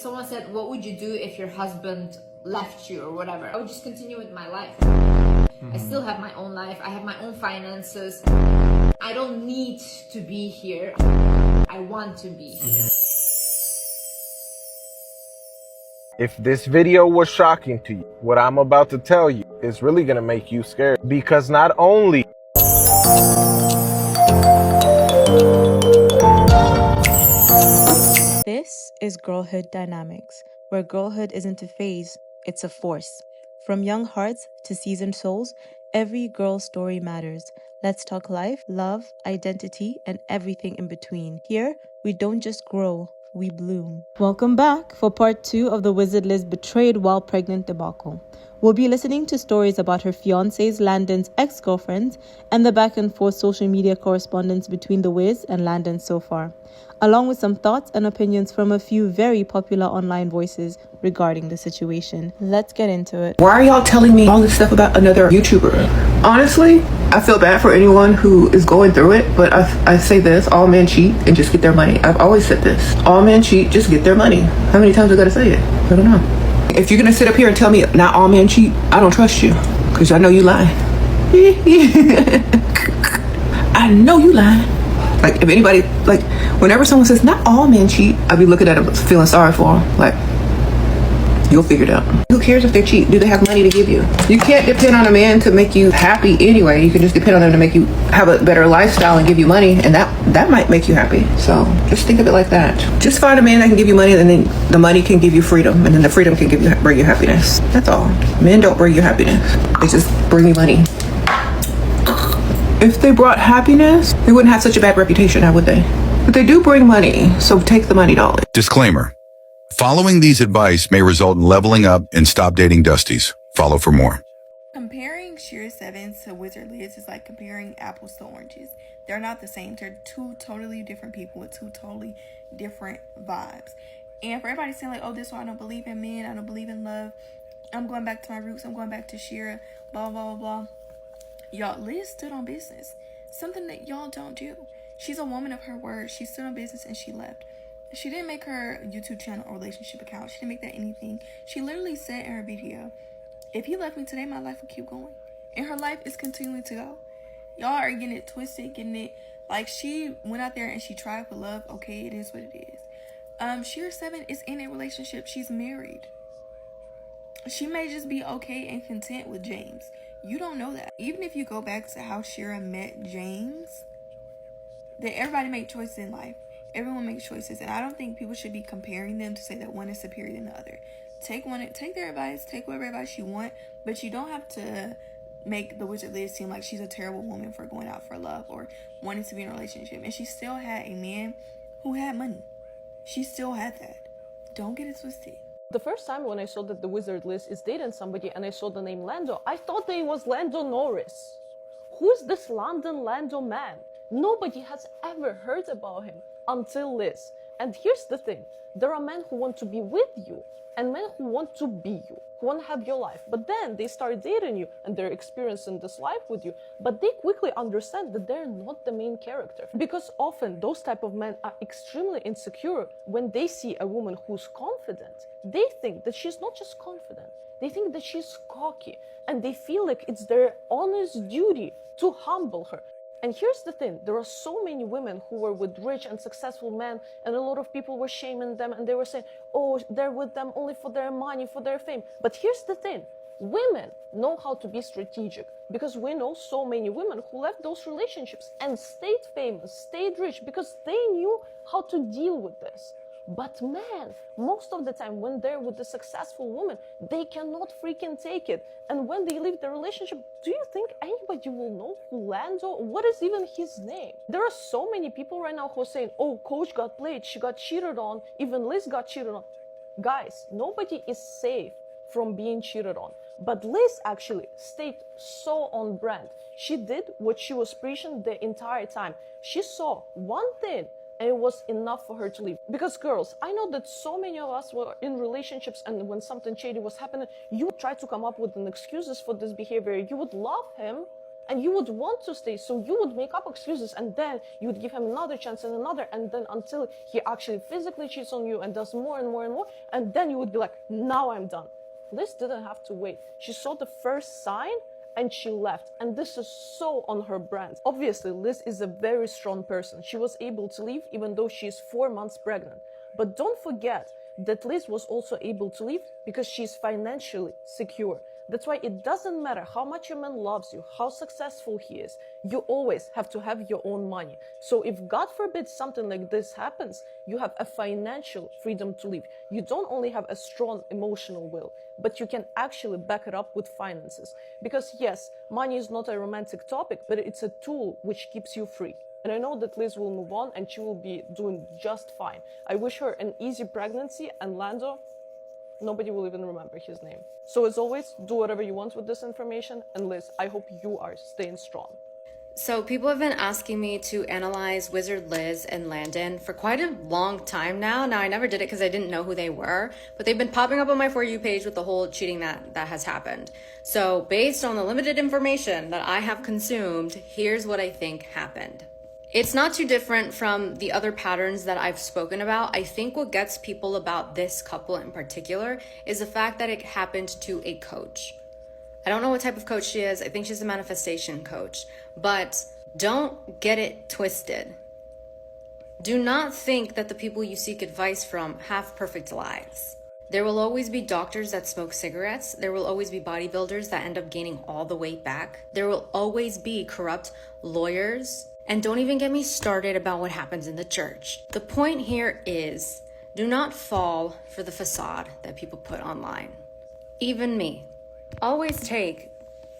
Someone said, what would you do if your husband left you or whatever? I would just continue with my life. I still have my own life. I have my own finances. I don't need to be here. I want to be here. If this video was shocking to you, what I'm about to tell you is really gonna make you scared. Because not only This is Girlhood Dynamics, where girlhood isn't a phase, it's a force. From young hearts to seasoned souls, every girl story matters. Let's talk life, love, identity, and everything in between. Here, we don't just grow, we bloom. Welcome back for part 2 of the Wizard Liz betrayed while pregnant debacle. We'll be listening to stories about her fiancés, Landon's ex-girlfriends, and the back and forth social media correspondence between the Wiz and Landon so far, along with some thoughts and opinions from a few very popular online voices regarding the situation. Let's get into it. Why are y'all telling me all this stuff about another YouTuber? Honestly, I feel bad for anyone who is going through it, but I say this, all men cheat and just get their money. I've always said this. All men cheat, just get their money. How many times I gotta say it? I don't know. If you're gonna sit up here and tell me not all men cheat, I don't trust you, because I know you lying. I know you lying. Like, if anybody, like, whenever someone says not all men cheat, I'll be looking at them feeling sorry for them. Like, you'll figure it out. Who cares if they cheat? Do they have money to give you? You can't depend on a man to make you happy anyway. You can just depend on them to make you have a better lifestyle and give you money, and that might make you happy. So just think of it like that. Just find a man that can give you money, and then the money can give you freedom, and then the freedom can bring you happiness. That's all. Men don't bring you happiness. They just bring you money. If they brought happiness, they wouldn't have such a bad reputation, now would they? But they do bring money, so take the money, darling. Disclaimer. Following these advice may result in leveling up and stop dating Dusties. Follow for more. Comparing Sheer 7 to Wizard Liz is like comparing apples to oranges. They're not the same. They're two totally different people with two totally different vibes. And for everybody saying like, oh, this one, I don't believe in men, I don't believe in love, I'm going back to my roots, I'm going back to Sheer, blah, blah, blah, blah. Y'all, Liz stood on business. Something that y'all don't do. She's a woman of her word. She stood on business and she left. She didn't make her YouTube channel or relationship account. She didn't make that anything. She literally said in her video, if he left me today, my life would keep going. And her life is continuing to go. Y'all are getting it twisted, getting it, like, she went out there and she tried for love. Okay, it is what it is. Sheer 7 is in a relationship. She's married. She may just be okay and content with James. You don't know that. Even if you go back to how Shira met James, that everybody make choices in life. Everyone makes choices, and I don't think people should be comparing them to say that one is superior than the other. Take their advice, take whatever advice you want, but you don't have to make the Wizard Liz seem like she's a terrible woman for going out for love or wanting to be in a relationship. And she still had a man who had money. She still had that. Don't get it twisted. The first time when I saw that the Wizard Liz is dating somebody and I saw the name Lando, I thought that it was Lando Norris. Who's this Lando man? Nobody has ever heard about him until Liz. And here's the thing, there are men who want to be with you and men who want to be you, who want to have your life. But then they start dating you and they're experiencing this life with you. But they quickly understand that they're not the main character. Because often those type of men are extremely insecure when they see a woman who's confident. They think that she's not just confident, they think that she's cocky, and they feel like it's their honest duty to humble her. And here's the thing, there are so many women who were with rich and successful men, and a lot of people were shaming them, and they were saying, oh, they're with them only for their money, for their fame. But here's the thing, women know how to be strategic, because we know so many women who left those relationships and stayed famous, stayed rich, because they knew how to deal with this. But men, most of the time when they're with a successful woman, they cannot freaking take it. And when they leave the relationship, do you think anybody will know who Lando? What is even his name? There are so many people right now who are saying, oh, Coach got played, she got cheated on, even Liz got cheated on. Guys, nobody is safe from being cheated on. But Liz actually stayed so on brand. She did what she was preaching the entire time. She saw one thing, and it was enough for her to leave. Because girls, I know that so many of us were in relationships, and when something shady was happening, you would try to come up with an excuses for this behavior. You would love him and you would want to stay, so you would make up excuses, and then you would give him another chance and another, and then until he actually physically cheats on you and does more and more and more, and then you would be like, now I'm done. Liz didn't have to wait. She saw the first sign and she left, and this is so on her brand. Obviously, Liz is a very strong person. She was able to leave even though she is 4 months pregnant. But don't forget that Liz was also able to leave because she's financially secure. That's why it doesn't matter how much your man loves you, how successful he is, you always have to have your own money. So if God forbid something like this happens, you have a financial freedom to leave. You don't only have a strong emotional will, but you can actually back it up with finances. Because yes, money is not a romantic topic, but it's a tool which keeps you free. And I know that Liz will move on and she will be doing just fine. I wish her an easy pregnancy, and Lando, nobody will even remember his name. So as always, do whatever you want with this information. And Liz, I hope you are staying strong. So people have been asking me to analyze Wizard Liz and Landon for quite a long time now. Now, I never did it because I didn't know who they were, but they've been popping up on my For You page with the whole cheating that has happened. So based on the limited information that I have consumed, here's what I think happened. It's not too different from the other patterns that I've spoken about. I think what gets people about this couple in particular is the fact that it happened to a coach. I don't know what type of coach she is. I think she's a manifestation coach. But don't get it twisted. Do not think that the people you seek advice from have perfect lives. There will always be doctors that smoke cigarettes. There will always be bodybuilders that end up gaining all the weight back. There will always be corrupt lawyers. And don't even get me started about what happens in the church. The point here is, do not fall for the facade that people put online. Even me. Always take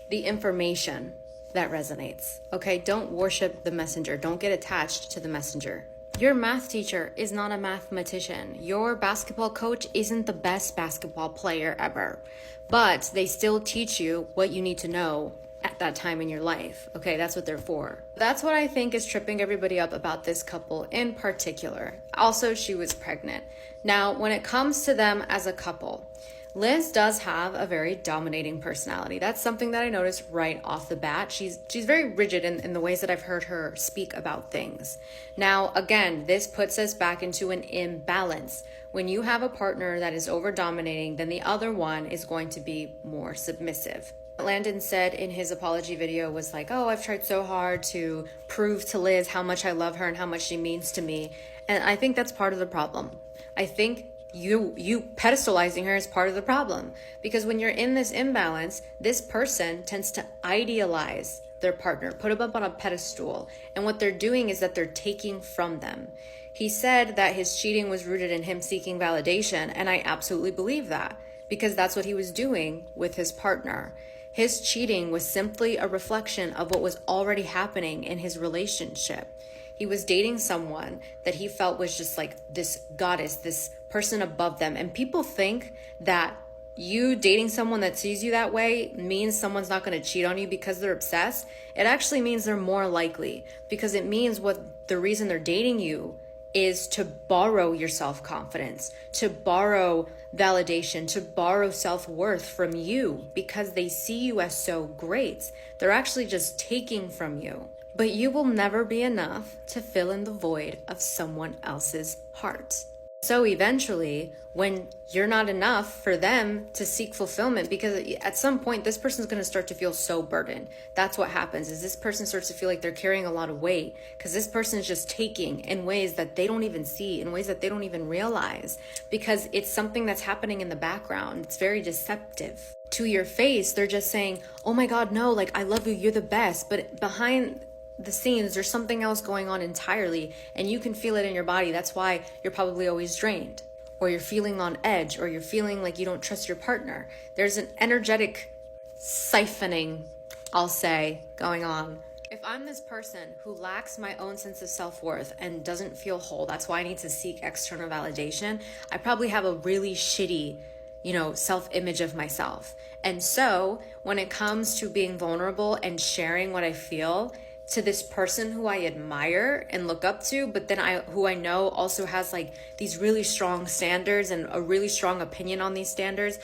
the information that resonates, okay? Don't worship the messenger. Don't get attached to the messenger. Your math teacher is not a mathematician. Your basketball coach isn't the best basketball player ever. But they still teach you what you need to know at that time in your life. Okay, that's what they're for. That's what I think is tripping everybody up about this couple in particular. Also, she was pregnant. Now, when it comes to them as a couple, Liz does have a very dominating personality. That's something that I noticed right off the bat. She's very rigid in the ways that I've heard her speak about things. Now, again, this puts us back into an imbalance. When you have a partner that is over dominating, then the other one is going to be more submissive. Landon said in his apology video was like, oh, I've tried so hard to prove to Liz how much I love her and how much she means to me. And I think that's part of the problem. I think you pedestalizing her is part of the problem, because when you're in this imbalance, this person tends to idealize their partner, put them up on a pedestal. And what they're doing is that they're taking from them. He said that his cheating was rooted in him seeking validation. And I absolutely believe that, because that's what he was doing with his partner. His cheating was simply a reflection of what was already happening in his relationship. He was dating someone that he felt was just like this goddess, this person above them. And people think that you dating someone that sees you that way means someone's not going to cheat on you because they're obsessed. It actually means they're more likely, because it means what the reason they're dating you is to borrow your self-confidence, to borrow validation, to borrow self-worth from you, because they see you as so great. They're actually just taking from you. But you will never be enough to fill in the void of someone else's heart. So eventually, when you're not enough for them to seek fulfillment, because at some point this person's going to start to feel so burdened. That's what happens, is this person starts to feel like they're carrying a lot of weight, because this person is just taking in ways that they don't even see, in ways that they don't even realize, because it's something that's happening in the background. It's very deceptive. To your face, they're just saying, oh my God, no, like, I love you, you're the best. But behind the scenes, there's something else going on entirely, and you can feel it in your body. That's why you're probably always drained, or you're feeling on edge, or you're feeling like you don't trust your partner. There's an energetic siphoning, I'll say, going on. If I'm this person who lacks my own sense of self-worth and doesn't feel whole, that's why I need to seek external validation. I probably have a really shitty, self-image of myself. And so when it comes to being vulnerable and sharing what I feel to this person who I admire and look up to, but then who I know also has like these really strong standards and a really strong opinion on these standards,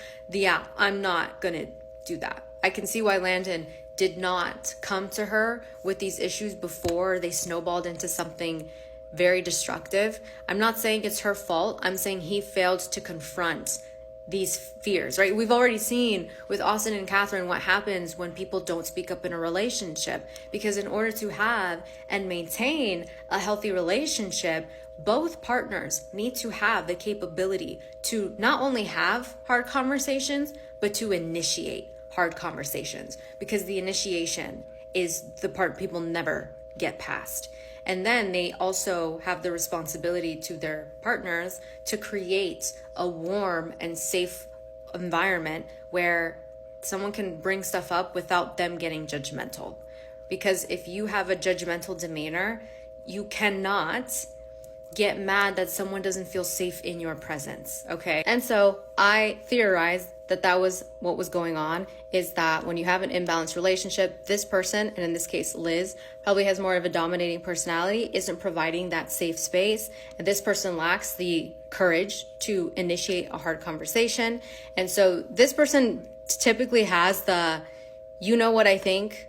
I'm not gonna do that. I can see why Landon did not come to her with these issues before they snowballed into something very destructive. I'm not saying it's her fault. I'm saying he failed to confront these fears, right? We've already seen with Austin and Catherine what happens when people don't speak up in a relationship, because in order to have and maintain a healthy relationship, both partners need to have the capability to not only have hard conversations, but to initiate hard conversations, because the initiation is the part people never get past. And then they also have the responsibility to their partners to create a warm and safe environment where someone can bring stuff up without them getting judgmental. Because if you have a judgmental demeanor, you cannot get mad that someone doesn't feel safe in your presence, okay? And so I theorized that was what was going on, is that when you have an imbalanced relationship, this person, and in this case Liz, probably has more of a dominating personality, isn't providing that safe space, and this person lacks the courage to initiate a hard conversation. And so this person typically has the, you know what I think,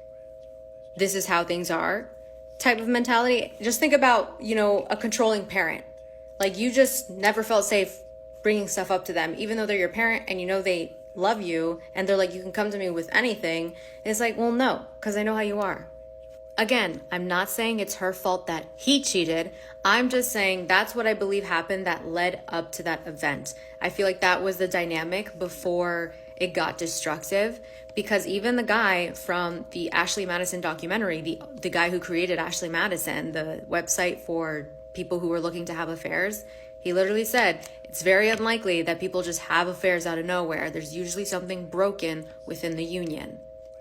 this is how things are type of mentality. Just think about, a controlling parent. Like, you just never felt safe bringing stuff up to them, even though they're your parent and they love you, and they're like, you can come to me with anything. And it's like, well, no, because I know how you are. Again, I'm not saying it's her fault that he cheated. I'm just saying that's what I believe happened that led up to that event. I feel like that was the dynamic before it got destructive, because even the guy from the Ashley Madison documentary, the guy who created Ashley Madison, the website for people who were looking to have affairs, he literally said, it's very unlikely that people just have affairs out of nowhere. There's usually something broken within the union.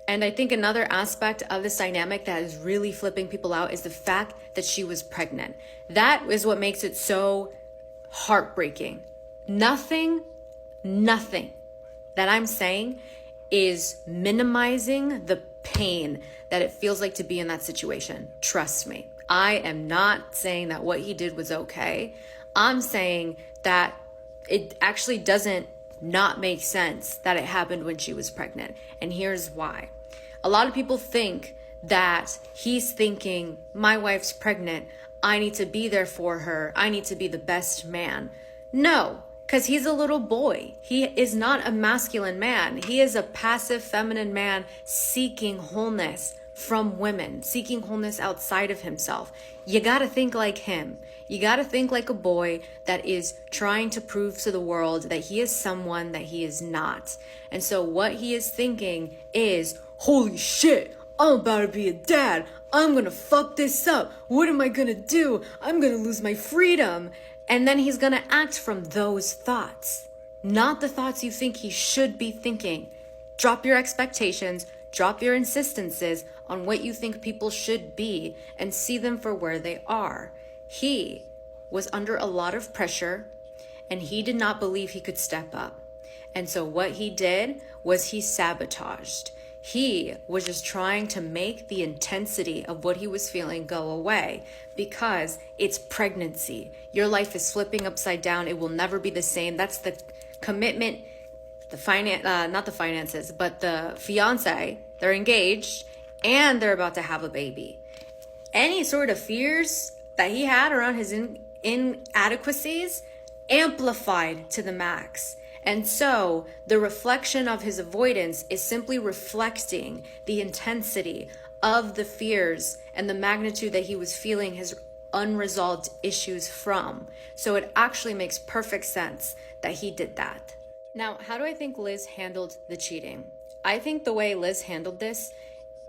And I think another aspect of this dynamic that is really flipping people out is the fact that she was pregnant. That is what makes it so heartbreaking. Nothing that I'm saying is minimizing the pain that it feels like to be in that situation. Trust me. I am not saying that what he did was okay. I'm saying that it actually doesn't not make sense that it happened when she was pregnant. And here's why. A lot of people think that he's thinking, my wife's pregnant, I need to be there for her, I need to be the best man. No, because he's a little boy. He is not a masculine man. He is a passive feminine man seeking wholeness from women, seeking wholeness outside of himself. You got to think like him. You got to think like a boy that is trying to prove to the world that he is someone that he is not. And so what he is thinking is, holy shit, I'm about to be a dad. I'm going to fuck this up. What am I going to do? I'm going to lose my freedom. And then he's going to act from those thoughts, not the thoughts you think he should be thinking. Drop your expectations, drop your insistences on what you think people should be, and see them for where they are. He was under a lot of pressure, and he did not believe he could step up. And so what he did was he sabotaged. He was just trying to make the intensity of what he was feeling go away, because it's pregnancy. Your life is flipping upside down. It will never be the same. That's the commitment, not the finances, but the fiance. They're engaged and they're about to have a baby. Any sort of fears that he had around his inadequacies amplified to the max. And so the reflection of his avoidance is simply reflecting the intensity of the fears and the magnitude that he was feeling his unresolved issues from. So it actually makes perfect sense that he did that. Now, how do I think Liz handled the cheating? I think the way Liz handled this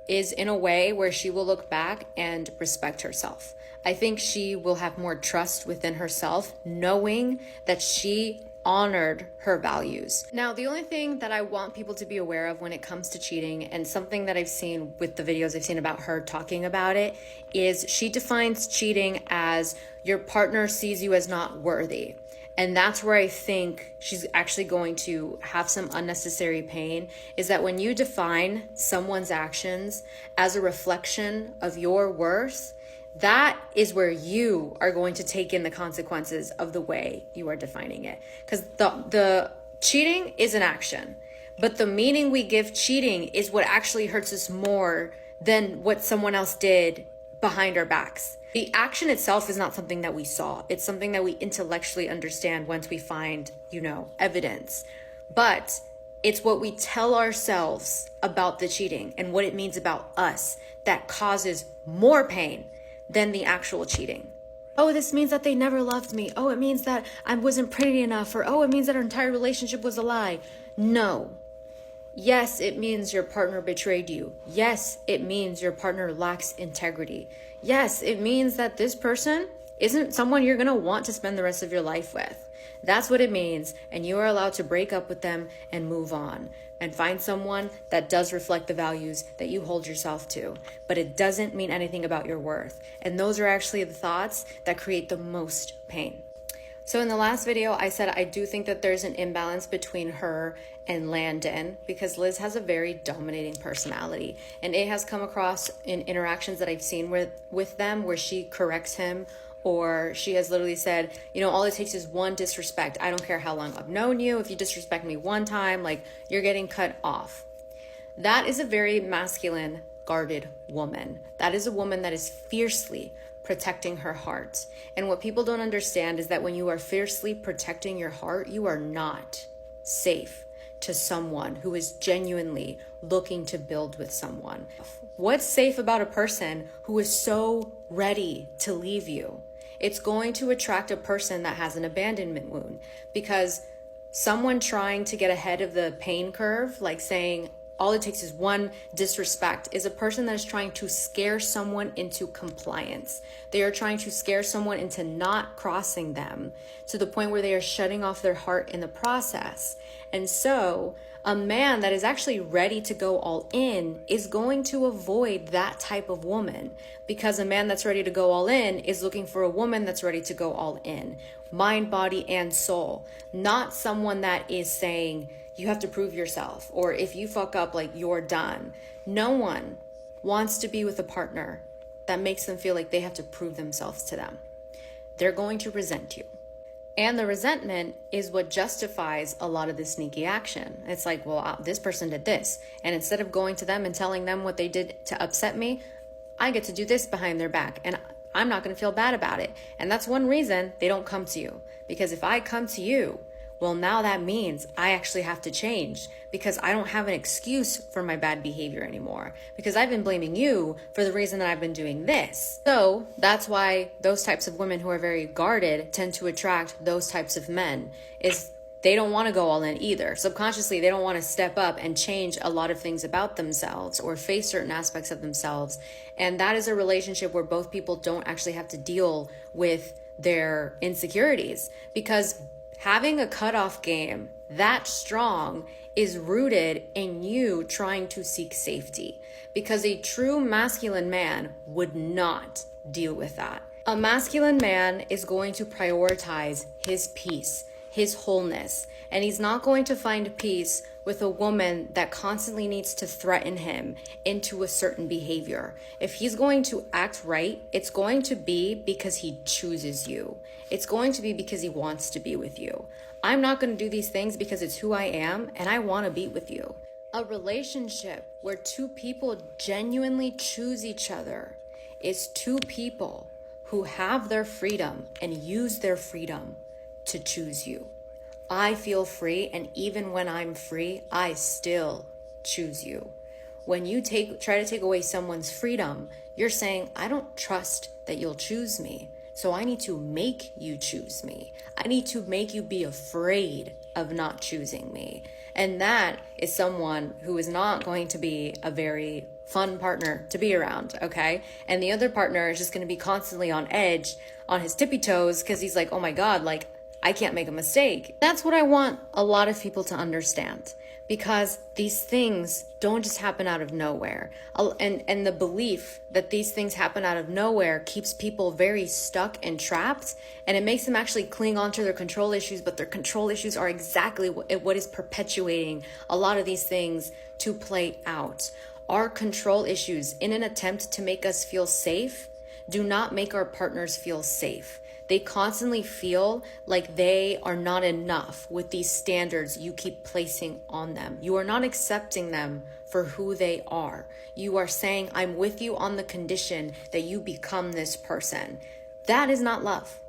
is in a way where she will look back and respect herself. I think she will have more trust within herself, knowing that she honored her values. Now, the only thing that I want people to be aware of when it comes to cheating, and something that I've seen with the videos I've seen about her talking about it, is she defines cheating as your partner sees you as not worthy. And that's where I think she's actually going to have some unnecessary pain, is that when you define someone's actions as a reflection of your worth, that is where you are going to take in the consequences of the way you are defining it. Because the cheating is an action, But the meaning we give cheating is what actually hurts us more than what someone else did behind our backs. The action itself is not something that we saw. It's something that we intellectually understand once we find, evidence. But it's what we tell ourselves about the cheating and what it means about us that causes more pain than the actual cheating. Oh, this means that they never loved me. Oh, it means that I wasn't pretty enough. Or, oh, it means that our entire relationship was a lie. No. Yes, it means your partner betrayed you. Yes, it means your partner lacks integrity. Yes, it means that this person isn't someone you're going to want to spend the rest of your life with. That's what it means, and you are allowed to break up with them and move on and find someone that does reflect the values that you hold yourself to. But it doesn't mean anything about your worth. And those are actually the thoughts that create the most pain. So in the last video, I said I do think that there's an imbalance between her and Landon because Liz has a very dominating personality. And it has come across in interactions that I've seen with them where she corrects him, or she has literally said, all it takes is one disrespect. I don't care how long I've known you. If you disrespect me one time, you're getting cut off. That is a very masculine, guarded woman. That is a woman that is fiercely protecting her heart. And what people don't understand is that when you are fiercely protecting your heart, you are not safe to someone who is genuinely looking to build with someone. What's safe about a person who is so ready to leave you? It's going to attract a person that has an abandonment wound, because someone trying to get ahead of the pain curve, like saying all it takes is one disrespect, is a person that is trying to scare someone into compliance. They are trying to scare someone into not crossing them to the point where they are shutting off their heart in the process. And so a man that is actually ready to go all in is going to avoid that type of woman, because a man that's ready to go all in is looking for a woman that's ready to go all in, mind, body, and soul, not someone that is saying you have to prove yourself, or if you fuck up, you're done. No one wants to be with a partner that makes them feel like they have to prove themselves to them. They're going to resent you. And the resentment is what justifies a lot of the sneaky action. It's like, well, this person did this. And instead of going to them and telling them what they did to upset me, I get to do this behind their back. And I'm not going to feel bad about it. And that's one reason they don't come to you. Because if I come to you, well, now that means I actually have to change, because I don't have an excuse for my bad behavior anymore, because I've been blaming you for the reason that I've been doing this. So that's why those types of women who are very guarded tend to attract those types of men, is they don't want to go all in either. Subconsciously, they don't want to step up and change a lot of things about themselves or face certain aspects of themselves. And that is a relationship where both people don't actually have to deal with their insecurities, because having a cutoff game that strong is rooted in you trying to seek safety, because a true masculine man would not deal with that. A masculine man is going to prioritize his peace, his wholeness, and he's not going to find peace with a woman that constantly needs to threaten him into a certain behavior. If he's going to act right, it's going to be because he chooses you. It's going to be because he wants to be with you. I'm not going to do these things because it's who I am and I want to be with you. A relationship where two people genuinely choose each other is two people who have their freedom and use their freedom to choose you. I feel free, and even when I'm free, I still choose you. When you try to take away someone's freedom, you're saying, I don't trust that you'll choose me, so I need to make you choose me. I need to make you be afraid of not choosing me. And that is someone who is not going to be a very fun partner to be around, okay? And the other partner is just going to be constantly on edge, on his tippy toes, because he's like, oh my God, I can't make a mistake. That's what I want a lot of people to understand, because these things don't just happen out of nowhere. And the belief that these things happen out of nowhere keeps people very stuck and trapped, and it makes them actually cling on to their control issues, but their control issues are exactly what is perpetuating a lot of these things to play out. Our control issues, in an attempt to make us feel safe, do not make our partners feel safe. They constantly feel like they are not enough with these standards you keep placing on them. You are not accepting them for who they are. You are saying, I'm with you on the condition that you become this person. That is not love.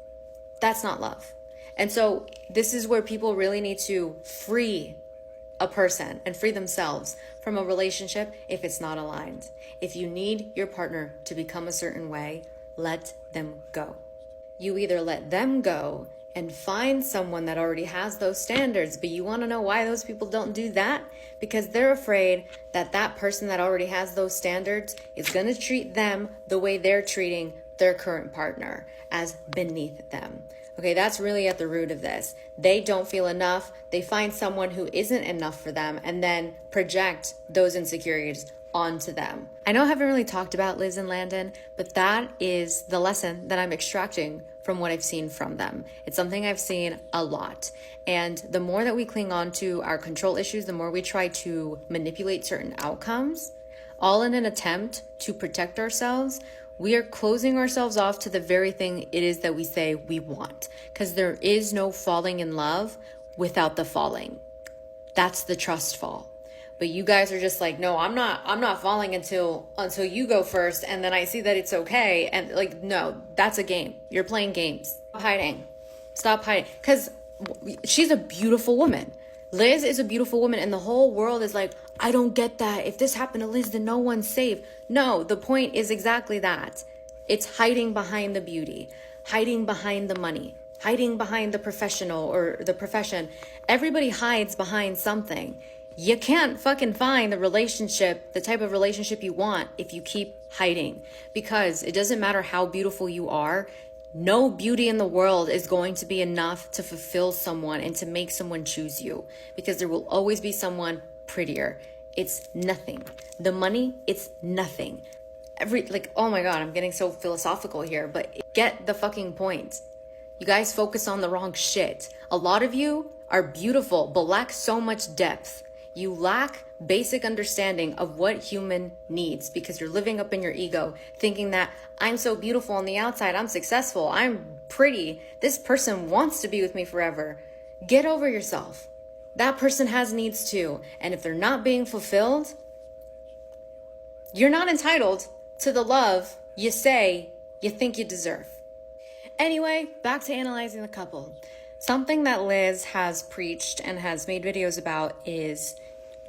That's not love. And so this is where people really need to free a person and free themselves from a relationship if it's not aligned. If you need your partner to become a certain way, let them go. You either let them go and find someone that already has those standards, but you want to know why those people don't do that? Because they're afraid that that person that already has those standards is going to treat them the way they're treating their current partner, as beneath them. Okay, that's really at the root of this. They don't feel enough. They find someone who isn't enough for them and then project those insecurities onto them. I know I haven't really talked about Liz and Landon, but that is the lesson that I'm extracting from what I've seen from them. It's something I've seen a lot. And the more that we cling on to our control issues, the more we try to manipulate certain outcomes, all in an attempt to protect ourselves, we are closing ourselves off to the very thing it is that we say we want. Because there is no falling in love without the falling. That's the trust fall. But you guys are just like, no, I'm not falling until you go first, and then I see that it's okay. And like, no, that's a game. You're playing games. Stop hiding. Because she's a beautiful woman. Liz is a beautiful woman, and the whole world is like, I don't get that. If this happened to Liz, then no one's safe. No, the point is exactly that. It's hiding behind the beauty, hiding behind the money, hiding behind the professional or the profession. Everybody hides behind something. You can't fucking find the relationship, the type of relationship you want if you keep hiding, because it doesn't matter how beautiful you are. No beauty in the world is going to be enough to fulfill someone and to make someone choose you, because there will always be someone prettier. It's nothing. The money, it's nothing. Oh my God, I'm getting so philosophical here, but get the fucking point. You guys focus on the wrong shit. A lot of you are beautiful, but lack so much depth. You lack basic understanding of what human needs because you're living up in your ego, thinking that I'm so beautiful on the outside, I'm successful, I'm pretty, this person wants to be with me forever. Get over yourself. That person has needs too. And if they're not being fulfilled, you're not entitled to the love you say you think you deserve. Anyway, back to analyzing the couple. Something that Liz has preached and has made videos about is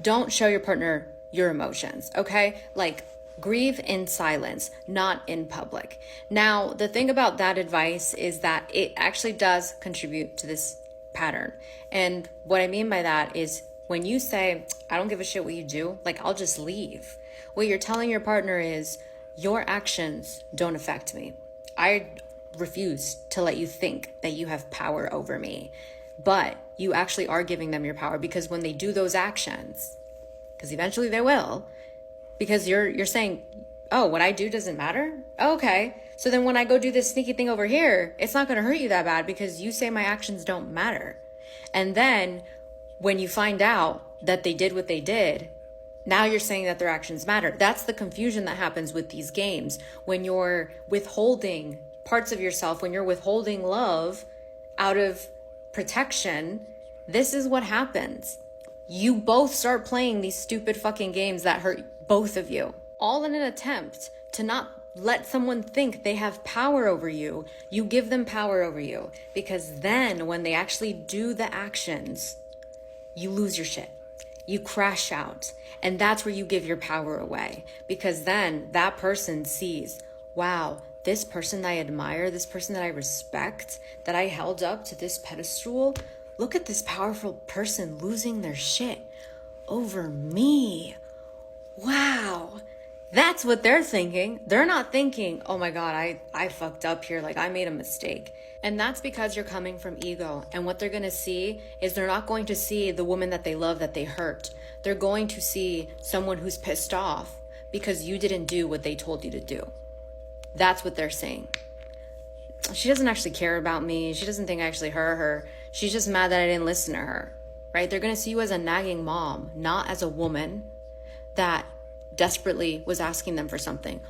don't show your partner your emotions, okay? Like, grieve in silence, not in public. Now, the thing about that advice is that it actually does contribute to this pattern. And what I mean by that is when you say, I don't give a shit what you do, like, I'll just leave. What you're telling your partner is, your actions don't affect me. I refuse to let you think that you have power over me. But you actually are giving them your power, because when they do those actions, because eventually they will, because you're saying, oh, what I do doesn't matter? Oh, okay. So then when I go do this sneaky thing over here, it's not going to hurt you that bad because you say my actions don't matter. And then when you find out that they did what they did, now you're saying that their actions matter. That's the confusion that happens with these games. When you're withholding parts of yourself, when you're withholding love out of protection, this is what happens. You both start playing these stupid fucking games that hurt both of you, all in an attempt to not let someone think they have power over you. You give them power over you, because then when they actually do the actions, you lose your shit. You crash out. And that's where you give your power away, because then that person sees, wow, this person that I admire, this person that I respect, that I held up to this pedestal, look at this powerful person losing their shit over me. Wow. That's what they're thinking. They're not thinking, oh my God, I fucked up here. Like, I made a mistake. And that's because you're coming from ego. And what they're going to see is they're not going to see the woman that they love that they hurt. They're going to see someone who's pissed off because you didn't do what they told you to do. That's what they're saying. She doesn't actually care about me. She doesn't think I actually hurt her. She's just mad that I didn't listen to her, right? They're going to see you as a nagging mom, not as a woman that desperately was asking them for something.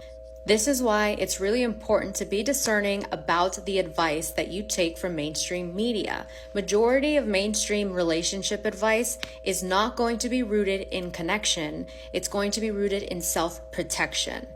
This is why it's really important to be discerning about the advice that you take from mainstream media. Majority of mainstream relationship advice is not going to be rooted in connection. It's going to be rooted in self-protection,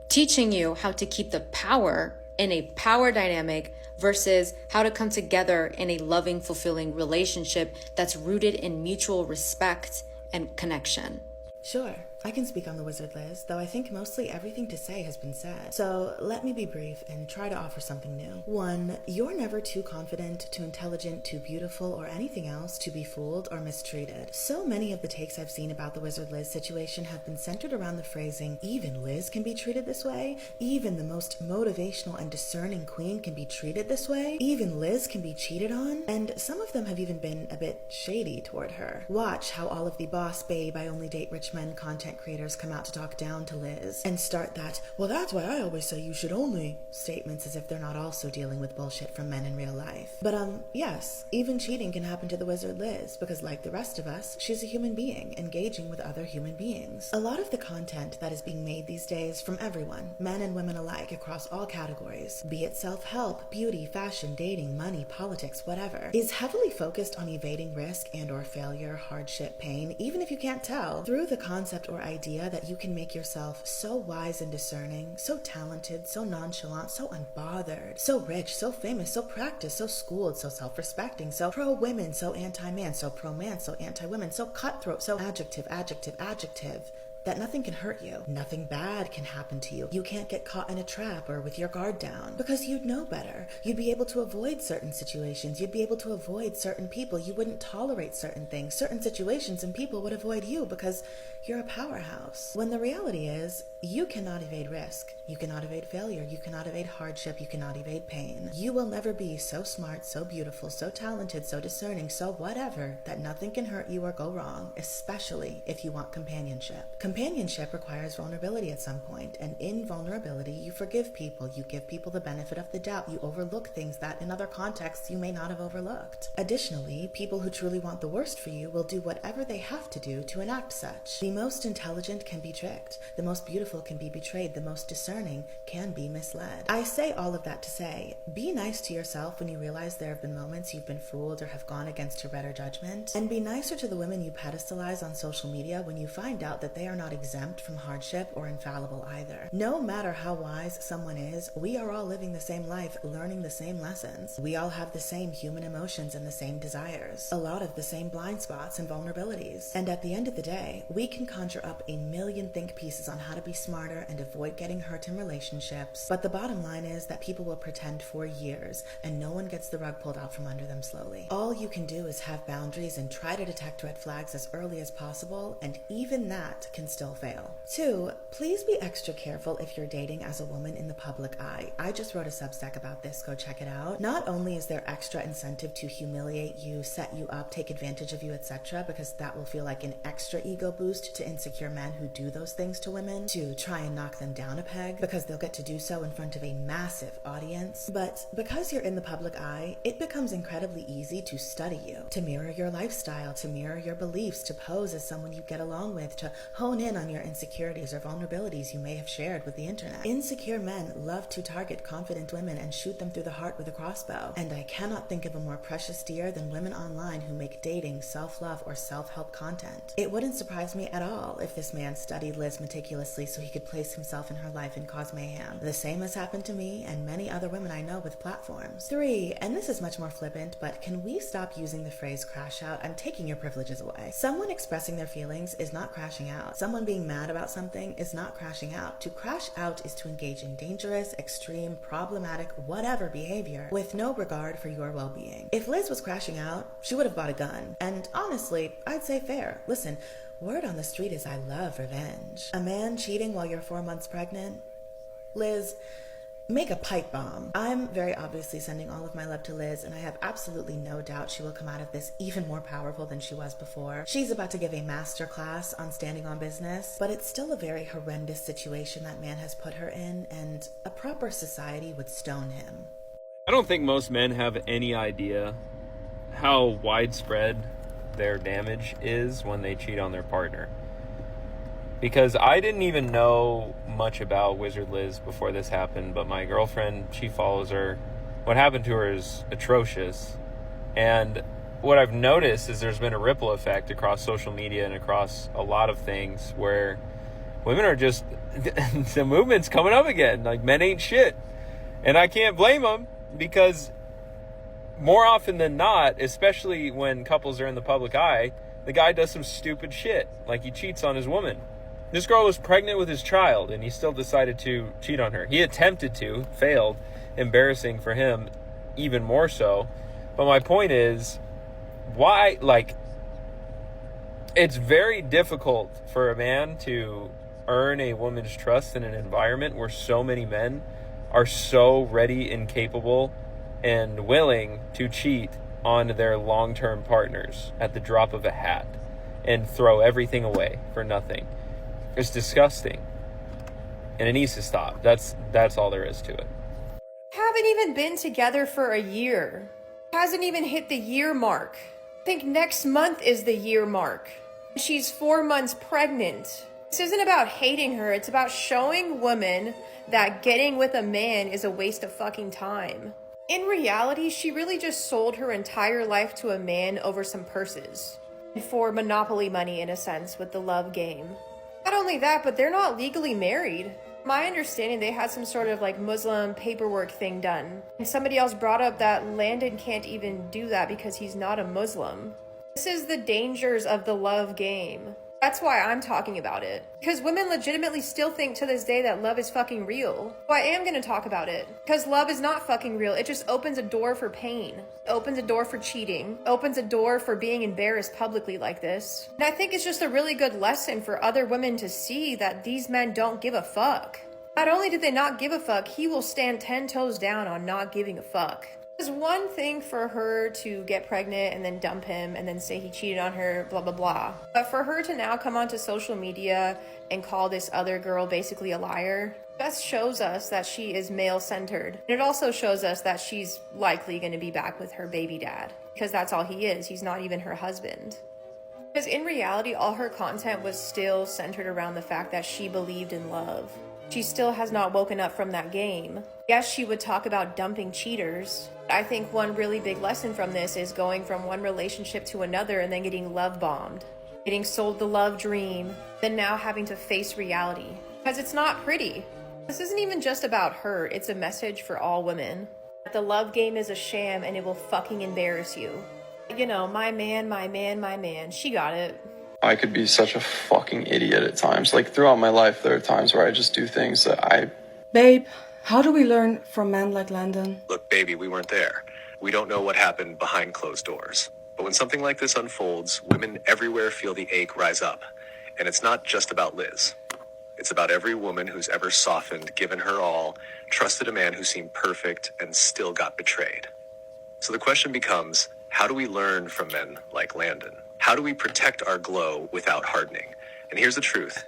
teaching you how to keep the power in a power dynamic versus how to come together in a loving, fulfilling relationship that's rooted in mutual respect and connection. Sure, I can speak on the Wizard Liz, though I think mostly everything to say has been said. So let me be brief and try to offer something new. 1, you're never too confident, too intelligent, too beautiful, or anything else to be fooled or mistreated. So many of the takes I've seen about the Wizard Liz situation have been centered around the phrasing, even Liz can be treated this way, even the most motivational and discerning queen can be treated this way, even Liz can be cheated on, and some of them have even been a bit shady toward her. Watch how all of the boss babe, I only date rich men content creators come out to talk down to Liz and start that, well, that's why I always say you should only statements, as if they're not also dealing with bullshit from men in real life. But yes, even cheating can happen to the Wizard Liz, because like the rest of us, she's a human being engaging with other human beings. A lot of the content that is being made these days from everyone, men and women alike, across all categories, be it self-help, beauty, fashion, dating, money, politics, whatever, is heavily focused on evading risk and or failure, hardship, pain, even if you can't tell, through the concept or idea that you can make yourself so wise and discerning, so talented, so nonchalant, so unbothered, so rich, so famous, so practiced, so schooled, so self-respecting, so pro-women, so anti-man, so pro-man, so anti-women, so cutthroat, so adjective, that nothing can hurt you. Nothing bad can happen to you. You can't get caught in a trap or with your guard down, because you'd know better. You'd be able to avoid certain situations. You'd be able to avoid certain people. You wouldn't tolerate certain things. Certain situations and people would avoid you because you're a powerhouse. When the reality is, you cannot evade risk. You cannot evade failure. You cannot evade hardship. You cannot evade pain. You will never be so smart, so beautiful, so talented, so discerning, so whatever, that nothing can hurt you or go wrong, especially if you want companionship. Companionship requires vulnerability at some point, and in vulnerability, you forgive people. You give people the benefit of the doubt. You overlook things that in other contexts you may not have overlooked. Additionally, people who truly want the worst for you will do whatever they have to do to enact such. The most intelligent can be tricked. The most beautiful can be betrayed. The most discerning can be misled. I say all of that to say, be nice to yourself when you realize there have been moments you've been fooled or have gone against your better judgment, and be nicer to the women you pedestalize on social media when you find out that they are not exempt from hardship or infallible either. No matter how wise someone is, we are all living the same life, learning the same lessons. We all have the same human emotions and the same desires, a lot of the same blind spots and vulnerabilities. And at the end of the day, we can conjure up a million think pieces on how to be smarter and avoid getting hurt in relationships, but the bottom line is that people will pretend for years and no one gets the rug pulled out from under them slowly. All you can do is have boundaries and try to detect red flags as early as possible, and even that can still fail. 2, please be extra careful if you're dating as a woman in the public eye. I just wrote a Substack about this, go check it out. Not only is there extra incentive to humiliate you, set you up, take advantage of you, etc., because that will feel like an extra ego boost to insecure men who do those things to women, to try and knock them down a peg, because they'll get to do so in front of a massive audience. But because you're in the public eye, it becomes incredibly easy to study you, to mirror your lifestyle, to mirror your beliefs, to pose as someone you get along with, to hone in on your insecurities or vulnerabilities you may have shared with the internet. Insecure men love to target confident women and shoot them through the heart with a crossbow, and I cannot think of a more precious deer than women online who make dating, self-love, or self-help content. It wouldn't surprise me at all if this man studied Liz meticulously so he could place himself in her life and cause mayhem. The same has happened to me and many other women I know with platforms. 3, and this is much more flippant, but can we stop using the phrase crash out? I'm taking your privileges away. Someone expressing their feelings is not crashing out. Someone being mad about something is not crashing out. To crash out is to engage in dangerous, extreme, problematic, whatever behavior with no regard for your well-being. If Liz was crashing out, she would have bought a gun. And honestly, I'd say fair. Listen, word on the street is I love revenge. A man cheating while you're 4 months pregnant? Liz, make a pipe bomb. I'm very obviously sending all of my love to Liz, and I have absolutely no doubt she will come out of this even more powerful than she was before. She's about to give a master class on standing on business, but it's still a very horrendous situation that man has put her in, and a proper society would stone him. I don't think most men have any idea how widespread their damage is when they cheat on their partner. because I didn't even know much about Wizard Liz before this happened, but my girlfriend, she follows her. What happened to her is atrocious. And what I've noticed is there's been a ripple effect across social media and across a lot of things where women are just, the movement's coming up again. Like, men ain't shit. And I can't blame them, because more often than not, especially when couples are in the public eye, the guy does some stupid shit. Like, he cheats on his woman. This girl was pregnant with his child, and he still decided to cheat on her. He attempted to, failed. Embarrassing for him, even more so. But my point is, why, like, it's very difficult for a man to earn a woman's trust in an environment where so many men are so ready and capable and willing to cheat on their long-term partners at the drop of a hat and throw everything away for nothing. It's disgusting. And it needs to stop. That's all there is to it. Haven't even been together for a year. Hasn't even hit the year mark. I think next month is the year mark. She's 4 months pregnant. This isn't about hating her. It's about showing women that getting with a man is a waste of fucking time. In reality, she really just sold her entire life to a man over some purses. For monopoly money, in a sense, with the love game. Not only that, but they're not legally married. My understanding, they had some sort of like Muslim paperwork thing done. And somebody else brought up that Landon can't even do that because he's not a Muslim. This is the dangers of the love game. That's why I'm talking about it. Because women legitimately still think to this day that love is fucking real. So I am gonna talk about it. Because love is not fucking real. It just opens a door for pain. It opens a door for cheating. It opens a door for being embarrassed publicly like this. And I think it's just a really good lesson for other women to see that these men don't give a fuck. Not only did they not give a fuck, he will stand 10 toes down on not giving a fuck. It's one thing for her to get pregnant and then dump him and then say he cheated on her, blah, blah, blah. But for her to now come onto social media and call this other girl basically a liar, that shows us that she is male-centered. And it also shows us that she's likely going to be back with her baby dad, because that's all he is. He's not even her husband. Because in reality, all her content was still centered around the fact that she believed in love. She still has not woken up from that game. Yes, she would talk about dumping cheaters. I think one really big lesson from this is going from one relationship to another and then getting love bombed, getting sold the love dream, then now having to face reality. Because it's not pretty. This isn't even just about her, it's a message for all women. The love game is a sham and it will fucking embarrass you. You know, my man, she got it. I could be such a fucking idiot at times. Like, throughout my life, there are times where I just do things that Babe, how do we learn from men like Landon? Look, baby, we weren't there. We don't know what happened behind closed doors. But when something like this unfolds, women everywhere feel the ache rise up. And it's not just about Liz. It's about every woman who's ever softened, given her all, trusted a man who seemed perfect, and still got betrayed. So the question becomes, how do we learn from men like Landon? How do we protect our glow without hardening? And here's the truth.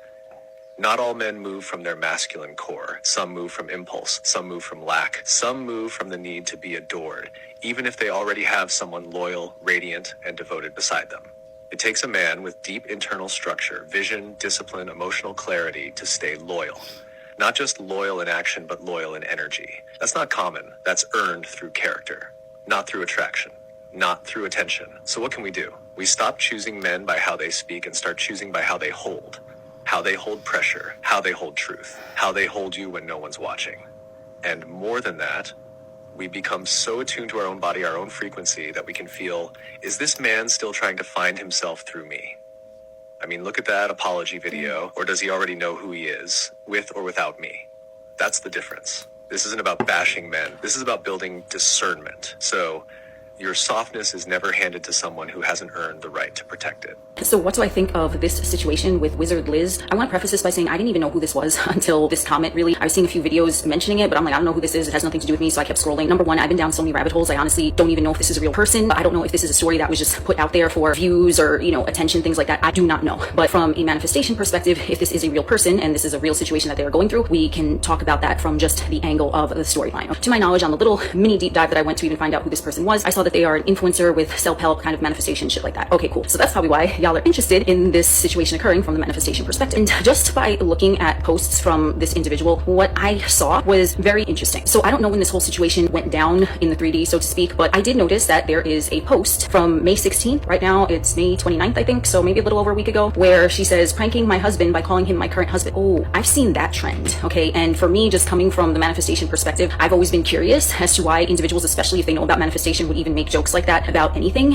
Not all men move from their masculine core. Some move from impulse. Some move from lack. Some move from the need to be adored, even if they already have someone loyal, radiant, and devoted beside them. It takes a man with deep internal structure, vision, discipline, emotional clarity to stay loyal. Not just loyal in action, but loyal in energy. That's not common. That's earned through character, not through attraction, not through attention. So what can we do? We stop choosing men by how they speak and start choosing by how they hold. How they hold pressure, how they hold truth, how they hold you when no one's watching. And more than that, we become so attuned to our own body, our own frequency, that we can feel, is this man still trying to find himself through me? I mean, look at that apology video. Or does he already know who he is, with or without me? That's the difference. This isn't about bashing men. This is about building discernment. So your softness is never handed to someone who hasn't earned the right to protect it. So what do I think of this situation with Wizard Liz? I want to preface this by saying I didn't even know who this was until this comment, really. I've seen a few videos mentioning it, but I'm like, I don't know who this is. It has nothing to do with me, so I kept scrolling. Number one, I've been down so many rabbit holes. I honestly don't even know if this is a real person. I don't know if this is a story that was just put out there for views or, you know, attention, things like that. I do not know. But from a manifestation perspective, if this is a real person and this is a real situation that they are going through, we can talk about that from just the angle of the storyline. To my knowledge, on the little mini deep dive that I went to even find out who this person was, I saw that they are an influencer with self-help kind of manifestation shit like that. Okay, cool. So that's probably why y'all are interested in this situation occurring from the manifestation perspective. And just by looking at posts from this individual, what I saw was very interesting. So I don't know when this whole situation went down in the 3D, so to speak, but I did notice that there is a post from May 16th. Right now it's May 29th, I think, so maybe a little over a week ago, where she says, pranking my husband by calling him my current husband. Oh, I've seen that trend, okay? And for me, just coming from the manifestation perspective, I've always been curious as to why individuals, especially if they know about manifestation, would even make jokes like that about anything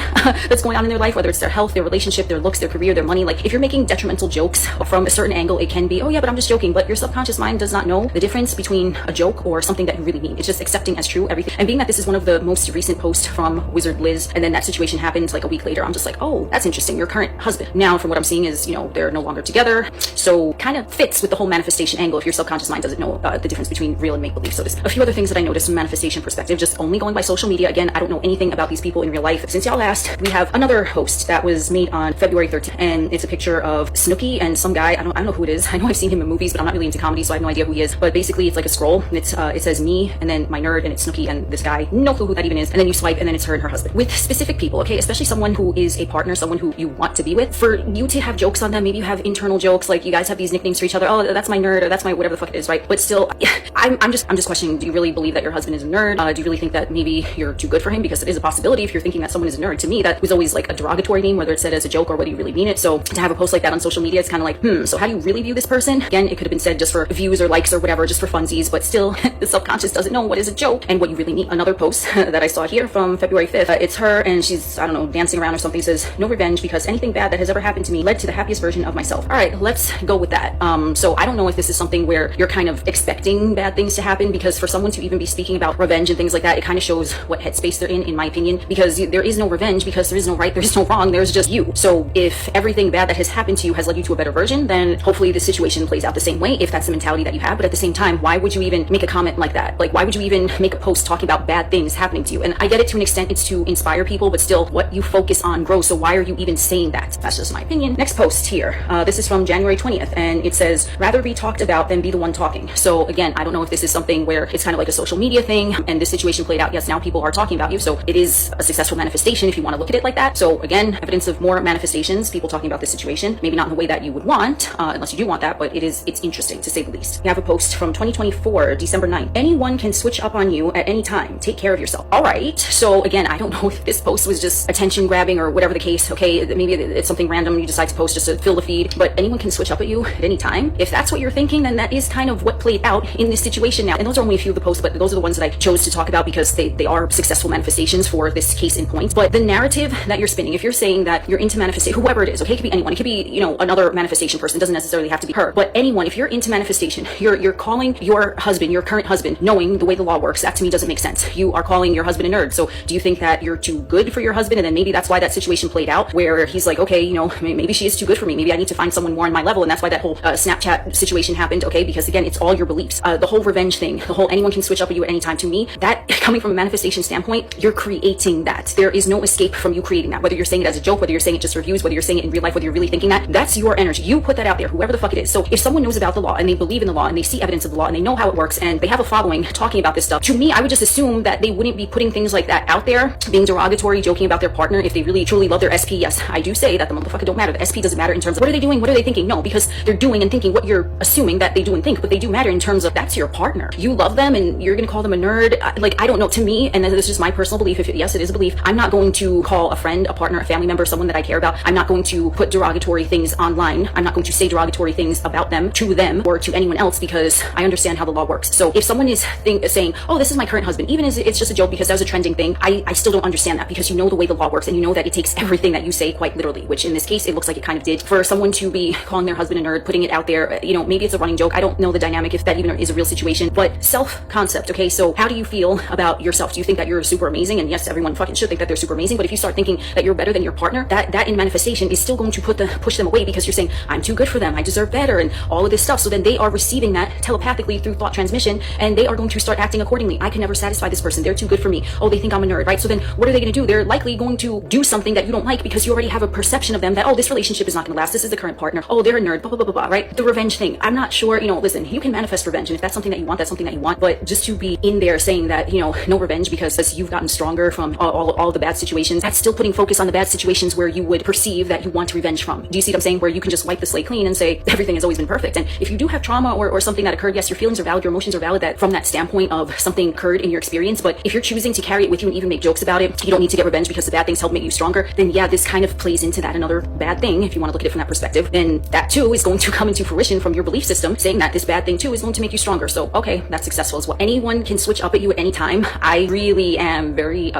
that's going on in their life, whether it's their health, their relationship, their looks, their career, their money. Like, if you're making detrimental jokes from a certain angle, it can be, oh yeah, but I'm just joking. But your subconscious mind does not know the difference between a joke or something that you really mean. It's just accepting as true everything. And being that this is one of the most recent posts from Wizard Liz, and then that situation happened like a week later, I'm just like, oh, that's interesting. Your current husband. Now, from what I'm seeing is, you know, they're no longer together. So kind of fits with the whole manifestation angle if your subconscious mind doesn't know the difference between real and make-believe. So there's a few other things that I noticed from a manifestation perspective, just only going by social media. Again, I don't know anything about these people in real life. Since y'all asked, we have another post that was made on February 13th, and it's a picture of Snooki and some guy. I don't know who it is. I know I've seen him in movies, but I'm not really into comedy, so I have no idea who he is. But basically, it's like a scroll. It's it says me, and then my nerd, and it's Snooki and this guy. No clue who that even is. And then you swipe, and then it's her and her husband. With specific people, okay, especially someone who is a partner, someone who you want to be with, for you to have jokes on them, maybe you have internal jokes, like you guys have these nicknames for each other. Oh, that's my nerd, or that's my whatever the fuck it is, right? But still, I'm just questioning. Do you really believe that your husband is a nerd? Do you really think that maybe you're too good for him? Because it is a possibility if you're thinking that someone is a nerd. To me, that was always like a derogatory name, whether it's said as a joke or whether you really mean it. So to have a post like that on social media, it's kind of like, so how do you really view this person? Again, it could have been said just for views or likes or whatever, just for funsies, but still, the subconscious doesn't know what is a joke and what you really mean. Another post that I saw here from February 5th, it's her and she's, I don't know, dancing around or something, says, no revenge because anything bad that has ever happened to me led to the happiest version of myself. All right, let's go with that. So I don't know if this is something where you're kind of expecting bad things to happen, because for someone to even be speaking about revenge and things like that, it kind of shows what headspace they're in my opinion, because there is no revenge, because there is no right, there is no wrong, there's just you. So if everything bad that has happened to you has led you to a better version, then hopefully the situation plays out the same way, if that's the mentality that you have. But at the same time, why would you even make a comment like that? Like, why would you even make a post talking about bad things happening to you? And I get it, to an extent, it's to inspire people, but still, what you focus on grows. So why are you even saying that? That's just my opinion. Next post here, this is from January 20th, and it says, rather be talked about than be the one talking. So again, I don't know if this is something where it's kind of like a social media thing, and this situation played out. Yes, now people are talking about you, so it is a successful manifestation if you want to look at it like that. So again, evidence of more manifestations, people talking about this situation, maybe not in the way that you would want, unless you do want that, but it's interesting to say the least. We have a post from 2024, December 9th. Anyone can switch up on you at any time. Take care of yourself. All right. So again, I don't know if this post was just attention grabbing or whatever the case. Okay, maybe it's something random you decide to post just to fill the feed, but anyone can switch up at you at any time. If that's what you're thinking, then that is kind of what played out in this situation now. And those are only a few of the posts, but those are the ones that I chose to talk about because they are successful manifestations for this case in point. But the narrative that you're spinning, if you're saying that you're into manifestation, whoever it is, okay, it could be anyone, it could be, you know, another manifestation person, it doesn't necessarily have to be her, but anyone, if you're into manifestation, you're calling your husband, your current husband, knowing the way the law works, that to me doesn't make sense. You are calling your husband a nerd. So do you think that you're too good for your husband? And then maybe that's why that situation played out, where he's like, okay, you know, maybe she is too good for me. Maybe I need to find someone more on my level. And that's why that whole Snapchat situation happened, okay? Because again, it's all your beliefs. The whole revenge thing, the whole anyone can switch up with you at any time, to me, that coming from a manifestation standpoint, you're creating that. There is no escape from you creating that. Whether you're saying it as a joke, whether you're saying it just for views, whether you're saying it in real life, whether you're really thinking that, that's your energy. You put that out there, whoever the fuck it is. So if someone knows about the law and they believe in the law and they see evidence of the law and they know how it works and they have a following talking about this stuff, to me, I would just assume that they wouldn't be putting things like that out there, being derogatory, joking about their partner. If they really truly love their SP, yes, I do say that the motherfucker don't matter. The SP doesn't matter in terms of what are they doing, what are they thinking? No, because they're doing and thinking what you're assuming that they do and think, but they do matter in terms of that's your partner. You love them and you're gonna call them a nerd. Like, I don't know, to me, and this is just my personal belief, yes, it is a belief, I'm not going to call a friend, a partner, a family member, someone that I care about, I'm not going to put derogatory things online. I'm not going to say derogatory things about them to them or to anyone else, because I understand how the law works. So if someone is saying, oh, this is my current husband, even if it's just a joke because that was a trending thing, I still don't understand that, because you know the way the law works and you know that it takes everything that you say quite literally, which in this case, it looks like it kind of did. For someone to be calling their husband a nerd, putting it out there, you know, maybe it's a running joke. I don't know the dynamic if that even is a real situation, but self-concept, okay? So how do you feel about yourself? Do you think that you're super amazing? And yes, everyone fucking should think that they're super amazing, but if you start thinking that you're better than your partner, that in manifestation is still going to push them away, because you're saying, I'm too good for them, I deserve better, and all of this stuff. So then they are receiving that telepathically through thought transmission, and they are going to start acting accordingly. I can never satisfy this person, they're too good for me. Oh, they think I'm a nerd, right? So then what are they going to do? They're likely going to do something that you don't like, because you already have a perception of them that, oh, this relationship is not going to last, this is the current partner, oh, they're a nerd, blah, blah, blah, blah, blah, right? The revenge thing, I'm not sure, you know, listen, you can manifest revenge, and if that's something something that you want, that's something that you want. But just to be in there saying that, you know, no revenge because you've gotten stronger from all the bad situations, that's still putting focus on the bad situations where you would perceive that you want revenge from. Do you see what I'm saying? Where you can just wipe the slate clean and say everything has always been perfect. And if you do have trauma or something that occurred, yes, your feelings are valid, your emotions are valid, that from that standpoint of something occurred in your experience. But if you're choosing to carry it with you and even make jokes about it, you don't need to get revenge because the bad things help make you stronger, then yeah, this kind of plays into that. Another bad thing, if you want to look at it from that perspective, then that too is going to come into fruition from your belief system saying that this bad thing too is going to make you stronger. So okay, that's successful as well. Anyone can switch up at you at any time. I really am very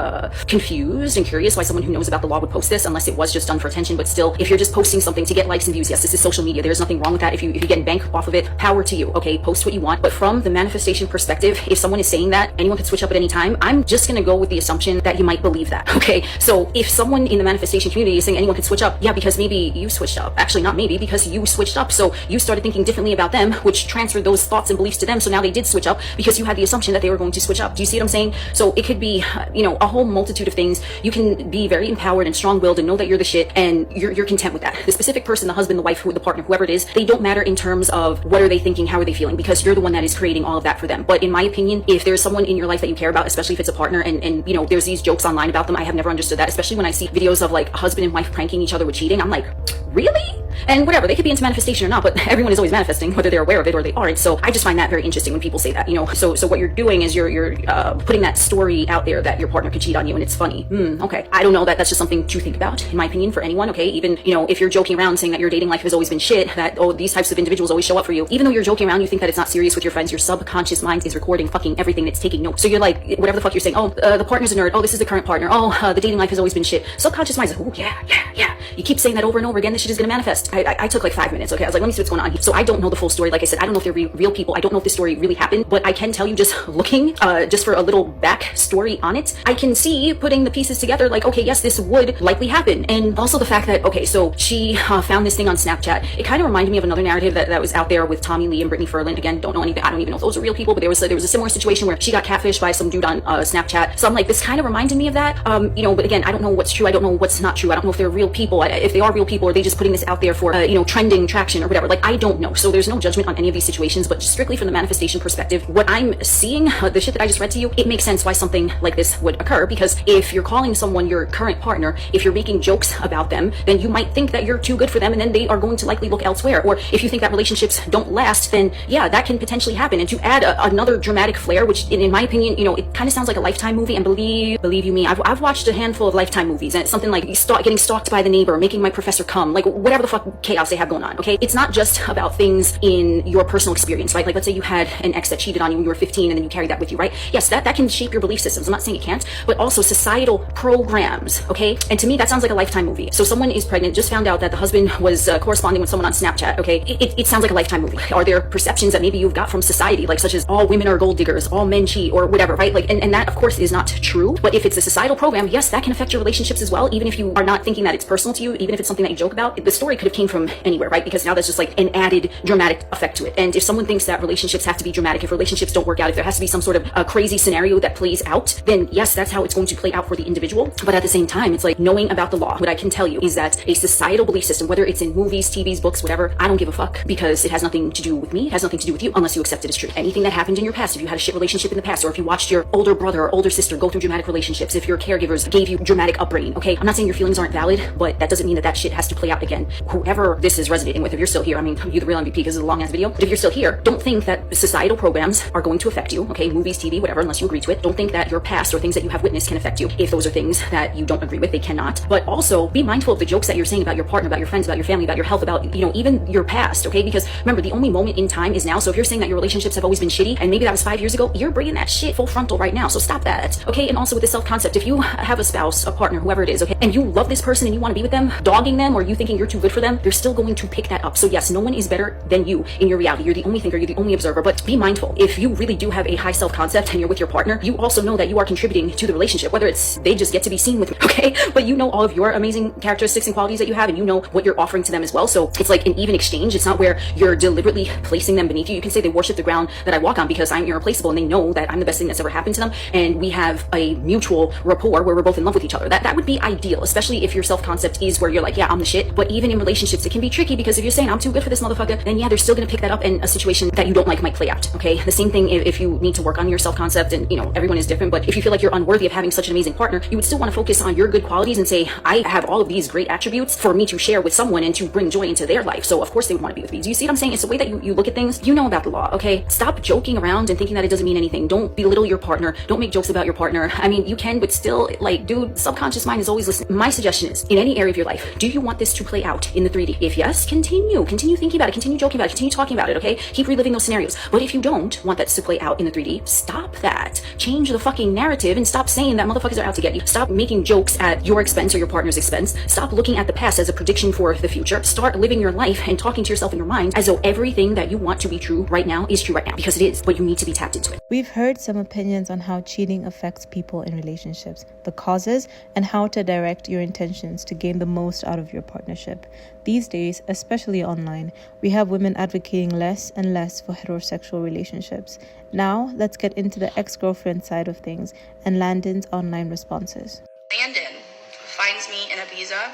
confused and curious why someone who knows about the law would post this, unless it was just done for attention. But still, if you're just posting something to get likes and views, yes, this is social media, there's nothing wrong with that. If you're getting bank off of it, power to you. Okay, post what you want. But from the manifestation perspective, if someone is saying that anyone could switch up at any time, I'm just gonna go with the assumption that you might believe that. Okay, so if someone in the manifestation community is saying anyone could switch up, yeah, because maybe you switched up. Actually, not maybe, because you switched up. So you started thinking differently about them, which transferred those thoughts and beliefs to them. So now they did switch up because you had the assumption that they were going to switch up. Do you see what I'm saying? So it could be, you know, a whole multitude of things. You can be very empowered and strong-willed and know that you're the shit, and you're content with that. The specific person, the husband, the wife, the partner, whoever it is, they don't matter in terms of what are they thinking, how are they feeling, because you're the one that is creating all of that for them. But in my opinion, if there's someone in your life that you care about, especially if it's a partner, and you know, there's these jokes online about them, I have never understood that, especially when I see videos of like a husband and wife pranking each other with cheating. I'm like, really? And whatever, they could be into manifestation or not, but everyone is always manifesting, whether they're aware of it or they aren't. So I just find that very interesting when people say that, you know. So what you're doing is you're putting that story out there that your partner could cheat on you, and it's funny. Okay, I don't know, that's just something to think about, in my opinion, for anyone. Okay, even, you know, if you're joking around saying that your dating life has always been shit, that, oh, these types of individuals always show up for you, even though you're joking around, you think that it's not serious with your friends, your subconscious mind is recording fucking everything, it's taking notes. So you're like, whatever the fuck you're saying, oh, the partner's a nerd, oh, this is the current partner, oh, the dating life has always been shit. Subconscious mind's like, oh, yeah. You keep saying that over and over again, this shit is gonna manifest. I took like 5 minutes, okay? I was like, let me see what's going on here. So I don't know the full story. Like I said, I don't know if they're real people. I don't know if this story really happened, but I can tell you, just looking, just for a little back story on it, I can see putting the pieces together, like, okay, yes, this would likely happen. And also the fact that, okay, so she found this thing on Snapchat. It kind of reminded me of another narrative that was out there with Tommy Lee and Brittany Ferland. Again, don't know anything. I don't even know if those are real people, but there was a similar situation where she got catfished by some dude on Snapchat. So I'm like, this kind of reminded me of that. You know, but again, I don't know what's true. I don't know what's not true. I don't know if they're real people. If they are real people, are they just putting this out there for, you know, trending traction or whatever? Like, I don't know. So there's no judgment on any of these situations, but just strictly from the manifestation perspective, what I'm seeing, the shit that I just read to you, it makes sense why something like this would occur. Because if you're calling someone your current partner, if you're making jokes about them, then you might think that you're too good for them, and then they are going to likely look elsewhere. Or if you think that relationships don't last, then yeah, that can potentially happen. And to add another dramatic flair, which in my opinion, you know, it kind of sounds like a Lifetime movie. And believe you me, I've watched a handful of Lifetime movies, and it's something like getting stalked by the neighbor, making my professor come, like whatever the fuck chaos they have going on. Okay, it's not just about things in your personal experience, right? Like, let's say you had an ex that cheated on you when you were 15, and then you carried that with you, right? Yes, that can shape your belief systems. I'm not saying it can't, but also societal programs, okay? And to me, that sounds like a Lifetime movie. So someone is pregnant, just found out that the husband was corresponding with someone on Snapchat, okay? It sounds like a Lifetime movie. Are there perceptions that maybe you've got from society, like such as all women are gold diggers, all men cheat, or whatever, right? Like, and that of course is not true, but if it's a societal program, yes, that can affect your relationships as well, even if you are not thinking that it's personal to you, even if it's something that you joke about. The story could have came from anywhere, right? Because now that's just like an added dramatic effect to it. And if someone thinks that relationships have to be dramatic, if relationships don't work out, if there has to be some sort of a crazy scenario that plays out, then yes, that's how it's going to play out for the individual. But at the same time, it's like, knowing about the law, what I can tell you is that a societal belief system, whether it's in movies, TVs, books, whatever, I don't give a fuck, because it has nothing to do with me, it has nothing to do with you, unless you accept it as true. Anything that happened in your past, if you had a shit relationship in the past, or if you watched your older brother or older sister go through dramatic relationships, if your caregivers gave you dramatic upbringing, okay? I'm not saying your feelings aren't valid, but that doesn't mean that shit has to play out again. Whoever this is resonating with, if you're still here, I mean, you're the real MVP because it's a long ass video, but if you're still here, don't think that societal programs are going to affect you, okay? Movies, TV, whatever, unless you agree to it. Don't think that your past or things that you have witnessed can affect you. If those are things that you don't agree with, they cannot. But also be mindful of the jokes that you're saying about your partner, about your friends, about your family, about your health, about, you know, even your past, okay? Because remember, the only moment in time is now. So if you're saying that your relationships have always been shitty, and maybe that was 5 years ago, you're bringing that shit full frontal right now. So stop that, okay? And also with the self-concept, if you have a spouse, a partner, whoever it is, okay, and you love this person and you want to be with them, dogging them or you thinking you're too good for them, they're still going to pick that up. So yes, no one is better than you in your reality. You're the only thinker, you're the only observer, but be mindful. If you really do have a high self-concept and you're with your partner, you also know that you are contributing to the relationship, whether it's they just get to be seen with me, okay? But you know all of your amazing characteristics and qualities that you have, and you know what you're offering to them as well. So it's like an even exchange. It's not where you're deliberately placing them beneath you. You can say they worship the ground that I walk on because I'm irreplaceable, and they know that I'm the best thing that's ever happened to them, and we have a mutual rapport where we're both in love with each other. That would be ideal, especially if your self-concept is phase where you're like, yeah, I'm the shit. But even in relationships, it can be tricky, because if you're saying I'm too good for this motherfucker, then yeah, they're still gonna pick that up, and a situation that you don't like might play out, okay? The same thing if you need to work on your self-concept, and you know, everyone is different, but if you feel like you're unworthy of having such an amazing partner, you would still want to focus on your good qualities and say, I have all of these great attributes for me to share with someone and to bring joy into their life. So of course they would want to be with me. Do you see what I'm saying? It's the way that you look at things. You know about the law, okay? Stop joking around and thinking that it doesn't mean anything. Don't belittle your partner. Don't make jokes about your partner. I mean, you can, but still, like, dude, subconscious mind is always listening. My suggestion is, in any area of your life, do you want this to play out in the 3D? If yes, continue thinking about it, continue joking about it, continue talking about it, okay? Keep reliving those scenarios. But if you don't want that to play out in the 3D, stop that. Change the fucking narrative and stop saying that motherfuckers are out to get you. Stop making jokes at your expense or your partner's expense. Stop looking at the past as a prediction for the future. Start living your life and talking to yourself in your mind as though everything that you want to be true right now is true right now, because it is, but you need to be tapped into it. We've heard some opinions on how cheating affects people in relationships, the causes, and how to direct your intentions to gain the most out of your partnership. These days, especially online, we have women advocating less and less for heterosexual relationships. Now, let's get into the ex-girlfriend side of things and Landon's online responses. Landon finds me in Ibiza,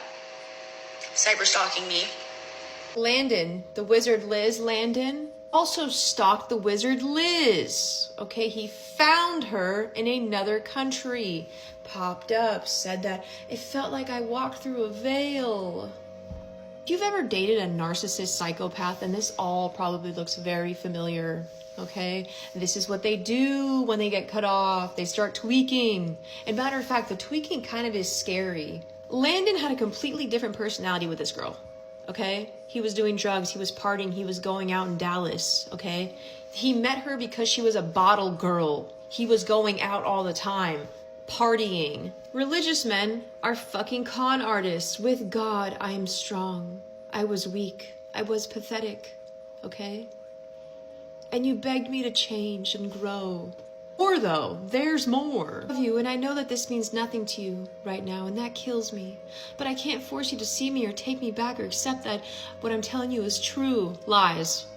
cyber-stalking me. Landon, the wizard Liz, Landon also stalked the wizard Liz. Okay, he found her in another country, popped up, said that it felt like I walked through a veil. If you've ever dated a narcissist psychopath, then this all probably looks very familiar. Okay, this is what they do when they get cut off. They start tweaking. And matter of fact, the tweaking kind of is scary. Landon had a completely different personality with this girl. Okay, he was doing drugs, he was partying, he was going out in Dallas. Okay, he met her because she was a bottle girl. He was going out all the time, partying. Religious men are fucking con artists. With God, I am strong. I was weak. I was pathetic. Okay? And you begged me to change and grow. More though, there's more. I love you, and I know that this means nothing to you right now, and that kills me. But I can't force you to see me or take me back or accept that what I'm telling you is true. Lies.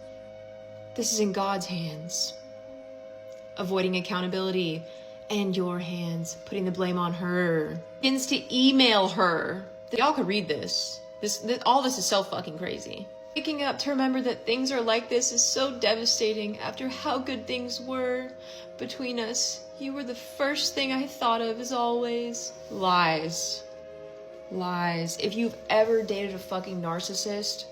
This is in God's hands. Avoiding accountability. And your hands, putting the blame on her. Begins to email her. Y'all could read this. All this is so fucking crazy. Waking up to remember that things are like this is so devastating after how good things were between us. You were the first thing I thought of as always. Lies. Lies. If you've ever dated a fucking narcissist,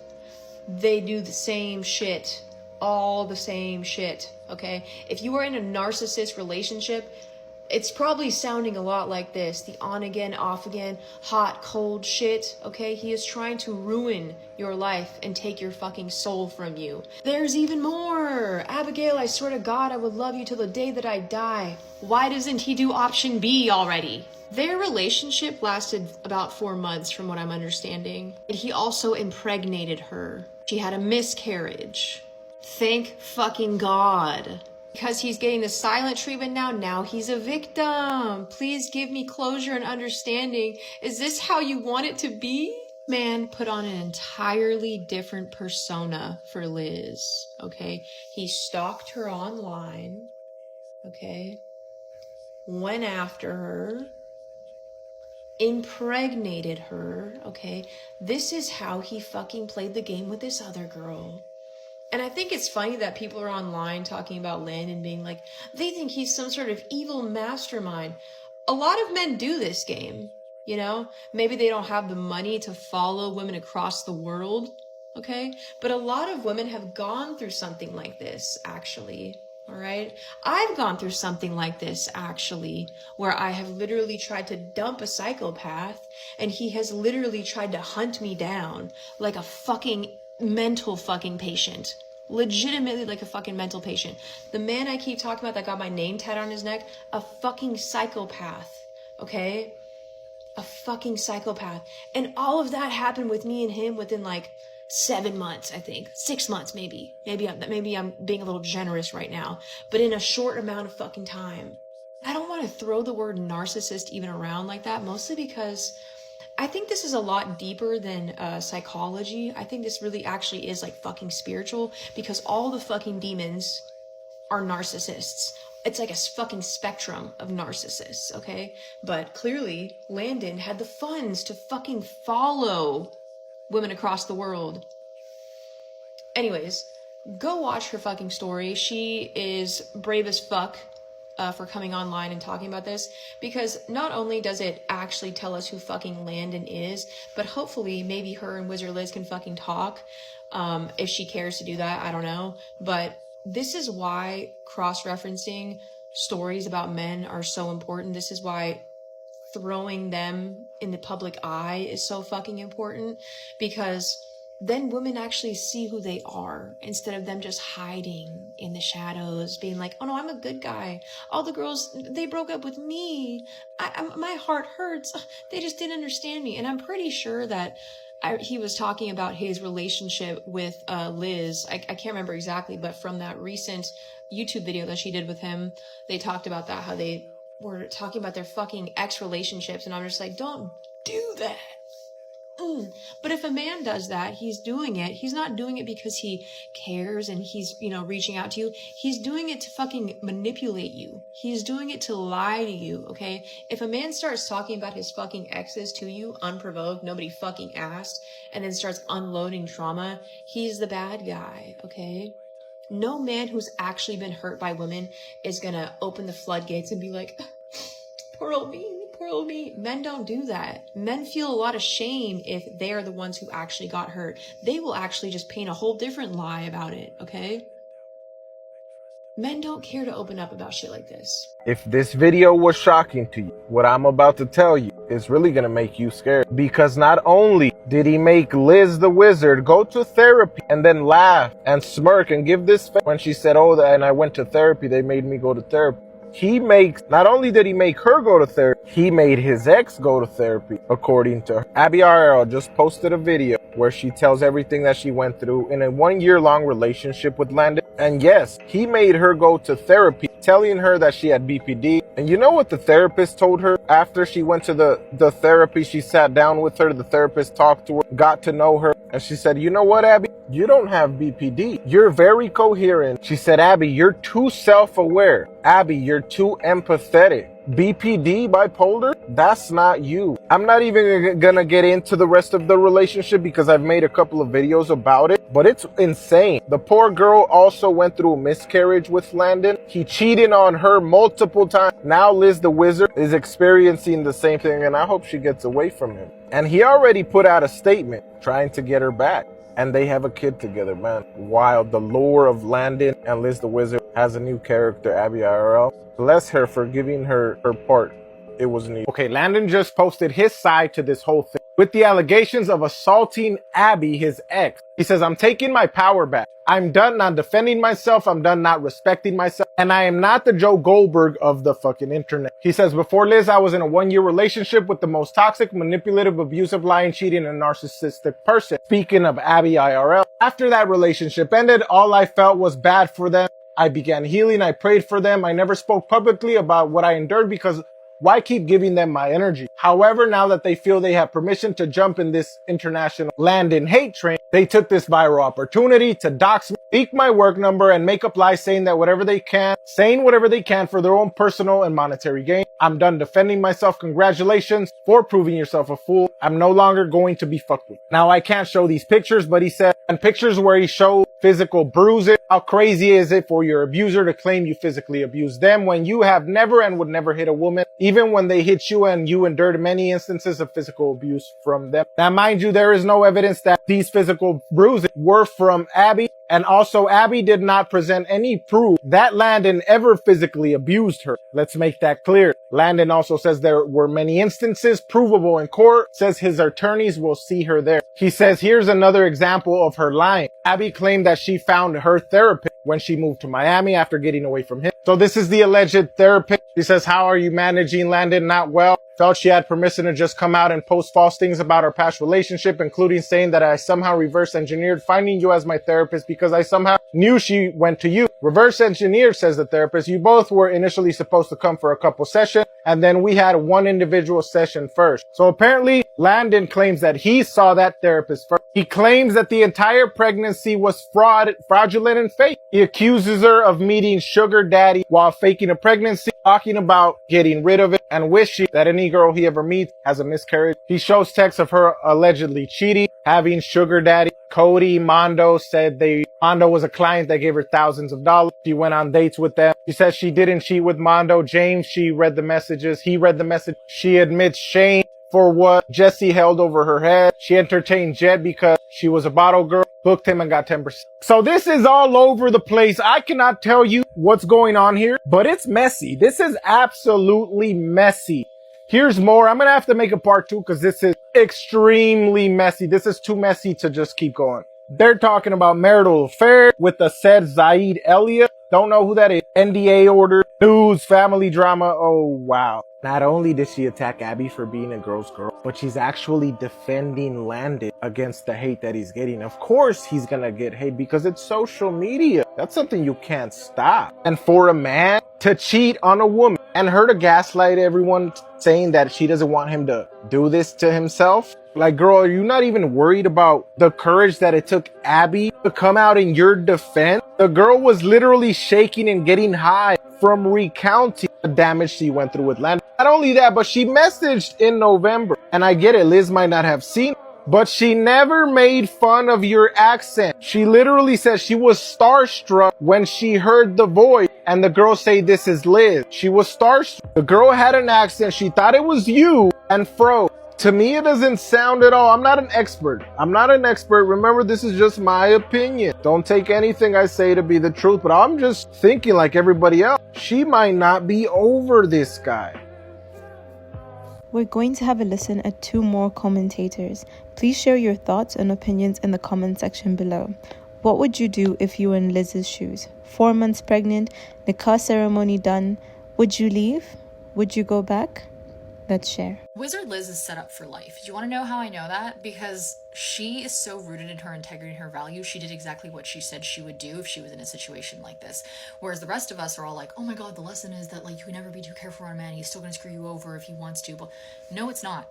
they do the same shit. All the same shit, okay? If you are in a narcissist relationship, it's probably sounding a lot like this. The on again, off again, hot, cold shit, okay? He is trying to ruin your life and take your fucking soul from you. There's even more. Abigail, I swear to God, I would love you till the day that I die. Why doesn't he do option B already? Their relationship lasted about 4 months from what I'm understanding. And he also impregnated her. She had a miscarriage. Thank fucking God. Because he's getting the silent treatment now he's a victim. Please give me closure and understanding. Is this how you want it to be? Man put on an entirely different persona for Liz, okay? He stalked her online, okay? Went after her, impregnated her, okay? This is how he fucking played the game with this other girl. And I think it's funny that people are online talking about Landon being like, they think he's some sort of evil mastermind. A lot of men do this game, you know? Maybe they don't have the money to follow women across the world, okay? But a lot of women have gone through something like this, actually, all right? I've gone through something like this, actually, where I have literally tried to dump a psychopath, and he has literally tried to hunt me down like a fucking mental fucking patient. Legitimately like a fucking mental patient. The man I keep talking about that got my name tatted on his neck, a fucking psychopath, okay? A fucking psychopath. And all of that happened with me and him within like 7 months, I think. 6 months, maybe. Maybe I'm being a little generous right now, but in a short amount of fucking time. I don't want to throw the word narcissist even around like that, mostly because I think this is a lot deeper than psychology. I think this really actually is like fucking spiritual, because all the fucking demons are narcissists. it's like a fucking spectrum of narcissists, okay? But clearly, Landon had the funds to fucking follow women across the world. Anyways, go watch her fucking story. She is brave as fuck for coming online and talking about this, because not only does it actually tell us who fucking Landon is, but hopefully maybe her and Wizard Liz can fucking talk, if she cares to do that. I don't know. But this is why cross-referencing stories about men are so important. This is why throwing them in the public eye is so fucking important, because then women actually see who they are instead of them just hiding in the shadows, being like, oh no, I'm a good guy. All the girls, they broke up with me. My heart hurts. They just didn't understand me. And I'm pretty sure that he was talking about his relationship with Liz. I can't remember exactly, but from that recent YouTube video that she did with him, they talked about that, how they were talking about their fucking ex-relationships. And I'm just like, don't do that. But if a man does that, he's doing it. He's not doing it because he cares and he's, reaching out to you. He's doing it to fucking manipulate you. He's doing it to lie to you, okay? If a man starts talking about his fucking exes to you, unprovoked, nobody fucking asked, and then starts unloading trauma, he's the bad guy, okay? No man who's actually been hurt by women is gonna open the floodgates and be like, poor old me. Poor old me. Men don't do that. Men feel a lot of shame if they're the ones who actually got hurt. They will actually just paint a whole different lie about it, okay? Men don't care to open up about shit like this. If this video was shocking to you, what I'm about to tell you is really going to make you scared. Because not only did he make Liz the wizard go to therapy and then laugh and smirk and give this face when she said, oh, and I went to therapy, they made me go to therapy. Not only did he make her go to therapy, he made his ex go to therapy, according to her. Abby RL just posted a video where she tells everything that she went through in a 1-year-long relationship with Landon. And yes, he made her go to therapy, telling her that she had BPD. And you know what the therapist told her after she went to the therapy? She sat down with her, the therapist talked to her, got to know her. And she said, you know what, Abby? You don't have BPD. You're very coherent. She said, Abby, you're too self-aware. Abby, you're too empathetic. BPD, bipolar, that's not you. I'm not even gonna get into the rest of the relationship because I've made a couple of videos about it, but it's insane. The poor girl also went through a miscarriage with Landon. He cheated on her multiple times. Now Liz the wizard is experiencing the same thing, and I hope she gets away from him. And he already put out a statement trying to get her back. And they have a kid together, man. Wild. The lore of Landon and Liz the Wizard has a new character, Abby IRL. Bless her for giving her part. It was neat. Okay, Landon just posted his side to this whole thing with the allegations of assaulting Abby, his ex. He says, I'm taking my power back. I'm done not defending myself. I'm done not respecting myself. And I am not the Joe Goldberg of the fucking internet. He says, before Liz, I was in a 1-year relationship with the most toxic, manipulative, abusive, lying, cheating, and narcissistic person. Speaking of Abby IRL, after that relationship ended, all I felt was bad for them. I began healing. I prayed for them. I never spoke publicly about what I endured because why keep giving them my energy? However, now that they feel they have permission to jump in this international Landon hate train, they took this viral opportunity to dox me, leak my work number, and make up lies saying whatever they can for their own personal and monetary gain. I'm done defending myself. Congratulations for proving yourself a fool. I'm no longer going to be fucked with. Now, I can't show these pictures, but he said, and pictures where he showed physical bruises. How crazy is it for your abuser to claim you physically abused them when you have never and would never hit a woman, even when they hit you and you endured many instances of physical abuse from them? Now, mind you, there is no evidence that these physical bruises were from Abby. And also, Abby did not present any proof that Landon ever physically abused her. Let's make that clear. Landon also says there were many instances provable in court, says his attorneys will see her there. He says, here's another example of her lying. Abby claimed that she found her therapist when she moved to Miami after getting away from him. So this is the alleged therapist. She says, how are you managing, Landon? Not well. Felt she had permission to just come out and post false things about our past relationship, including saying that I somehow reverse engineered finding you as my therapist because I somehow knew she went to you. Reverse engineered, says the therapist. You both were initially supposed to come for a couple sessions, and then we had one individual session first. So apparently, Landon claims that he saw that therapist first. He claims that the entire pregnancy was fraudulent and fake. He accuses her of meeting sugar daddy while faking a pregnancy, talking about getting rid of it, and wishing that any girl he ever meets has a miscarriage. He shows texts of her allegedly cheating, having sugar daddy. Cody Mondo said Mondo was a client that gave her thousands of dollars. She went on dates with them. She says she didn't cheat with Mondo. James, she read the messages. He read the message. She admits shame for what Jesse held over her head. She entertained Jed because she was a bottle girl, booked him and got 10%. So this is all over the place. I cannot tell you what's going on here, but it's messy. This is absolutely messy. Here's more. I'm going to have to make a part 2 because this is extremely messy. This is too messy to just keep going. They're talking about marital affair with the said Zaid Elliott. Don't know who that is. NDA order, news, family drama. Oh, wow. Not only did she attack Abby for being a girl's girl, but she's actually defending Landon against the hate that he's getting. Of course he's gonna get hate because it's social media. That's something you can't stop. And for a man to cheat on a woman and her to gaslight everyone saying that she doesn't want him to do this to himself. Like, girl, are you not even worried about the courage that it took Abby to come out in your defense? The girl was literally shaking and getting high from recounting the damage she went through with Landon. Not only that, but she messaged in November. And I get it, Liz might not have seen it, but she never made fun of your accent. She literally said she was starstruck when she heard the voice. And the girl say, this is Liz. She was starstruck. The girl had an accent. She thought it was you and froze. To me, it doesn't sound at all. I'm not an expert. Remember, this is just my opinion. Don't take anything I say to be the truth, but I'm just thinking like everybody else. She might not be over this guy. We're going to have a listen at 2 more commentators. Please share your thoughts and opinions in the comment section below. What would you do if you were in Liz's shoes? 4 months pregnant, nikah ceremony done. Would you leave? Would you go back? Let's share. Wizard Liz is set up for life. Do you want to know how I know that? Because she is so rooted in her integrity and her values. She did exactly what she said she would do if she was in a situation like this. Whereas the rest of us are all like, oh my god, the lesson is that like you can never be too careful on a man. He's still going to screw you over if he wants to. But no, it's not.